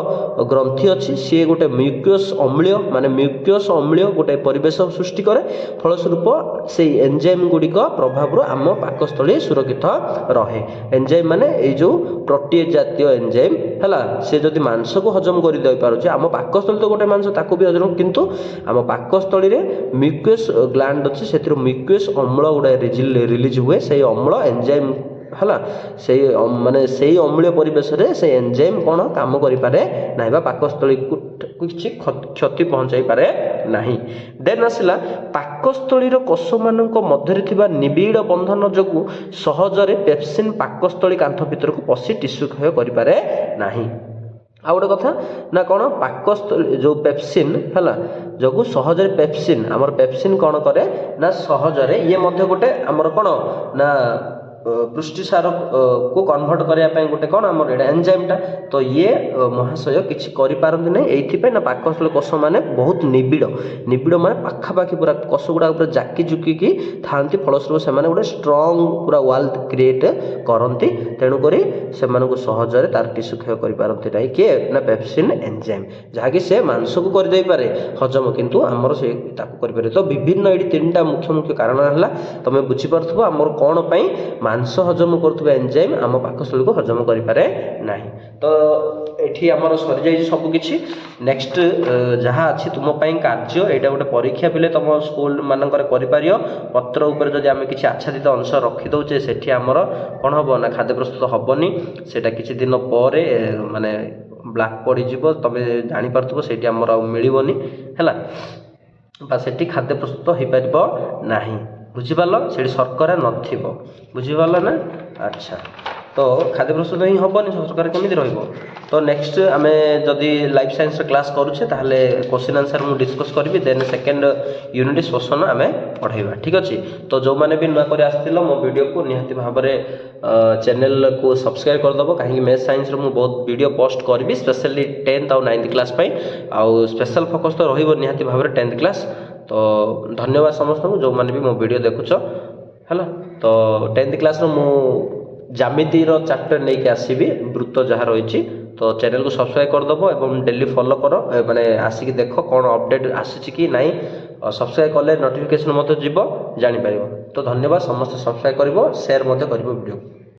ग्रंथि अच्छी सी गोटे म्यूकस अम्लीय माने म्यूकस अम्लीय गोटे परिवेश सृष्टि करे फलस्वरूप से एंजाइम गुड़िक प्रभाव आम पाकस्थली सुरक्षित रहे एंजाइम माने ये जो प्रोटीएज जातीय एंजाइम है से जदि मांस को हजम कर दे पारे आम पाकस्थली तो गोटे मांस ताको भी हजम किंतु आम पाकस्थली रे म्यूकस ग्लैंड अच्छे से म्यूकस अम्ल गुड़ा रिलीज हुए से अम्ल एंजाइम है से माने से अम्लीय परिवेश रे से एंजाइम कौन काम करें ना पाकस्थली को किसी क्षति पहुँचाई पारे नहीं देन आसला पाकस्थली कोष मान मध्य निबिड़ बंधन जो सहजरे पेप्सिन पाकस्थली कांथ भीतर को पशि टिश्यू क्षय करें ना आ गोटे कथा ना कौन पाकस्थली जो पेप्सिन है जो सहजरे पेप्सिन आमर पेप्सिन कौन करे ना सहजरे ये मध्य गोटे आमर कौन ना पुष्टिसार को कन्वर्ट करने गोटे कौन आम एंजाइमटा तो ये महाशय किसी करें ये ना पाकस्थली कोष मैंने बहुत निबिड़ निबिड़ माने पाखापाखि पूरा कोष गुड़ा पूरा जाकी जुकी था फलस्वरूप से गोटे स्ट्रंग पूरा वाल क्रिएट करती तेणुक से सहजरे तार टिश्यू क्षय करपारती ना किए ना पेप्सिन एंजाइम जहाँकि से मांस को करदे पारे हजम किंतु आमर से करें तो विभिन्न ये तीन टा मुख्य मुख्य कारण है तुम बुझीपार आमर कौन मांस हजम करुवा एंजाइम आम पाकस्थली को हजम करें ना तो ये आमर सरी जाइए सबकि नेक्स्ट जहाँ अच्छी तुमपाई कार्य यहाँ गोटे परीक्षा पिले तुम स्कूल मानक पत्र उपर जब आम किसी आच्छादित अंश रखीदे से आमर कौन हम ना खाद्य प्रस्तुत हेनी से किसी दिन पर माने ब्लैक पड़ज तुम जापार से आमर मिलनी है से खाद्य प्रस्तुत हो पार ना बुझीपार से शर्करा नथिबो बुझीपार ना अच्छा तो खाद्य प्रस्तुत ही हेनी शर्करा केमी रही तो नेक्स्ट आम जदि लाइफ साइंस क्लास करुचे ताहले क्वेश्चन आंसर मुझे डिस्कस करी देन सेकेंड यूनिट श्वसन आम पढ़ेगा ठीक अच्छे तो जो मैंने भी नुआ कर आसो मो वीडियो को निहाती भाव चैनल को सब्सक्राइब करदेव कहीं मैथ साइंस मुझे बहुत वीडियो पोस्ट करी स्पेशली 10th और 9th क्लास आउ स्पेशल फोकस तो रही भाव 10th क्लास तो धन्यवाद समस्त को जो मैंने भी मो वीडियो देखुच है तो 10th क्लास मु जामितिर चैप्टर नहीं आसबि वृत्त जहाँ रही ତ ଚ୍ୟାନେଲକୁ ସବସ୍କ୍ରାଇବ୍ କରିଦେବ ଏବଂ ଡେଲି ଫଲୋ କର, ମାନେ ଆସିକି ଦେଖ କ'ଣ ଅପଡ଼େଟ୍ ଆସିଛି କି ନାହିଁ। ସବସ୍କ୍ରାଇବ୍ କଲେ ନୋଟିଫିକେସନ୍ ମଧ୍ୟ ଯିବ, ଜାଣିପାରିବ। ତ ଧନ୍ୟବାଦ, ସମସ୍ତେ ସବସ୍କ୍ରାଇବ୍ କରିବ, ସେୟାର ମଧ୍ୟ କରିବ ଭିଡ଼ିଓ।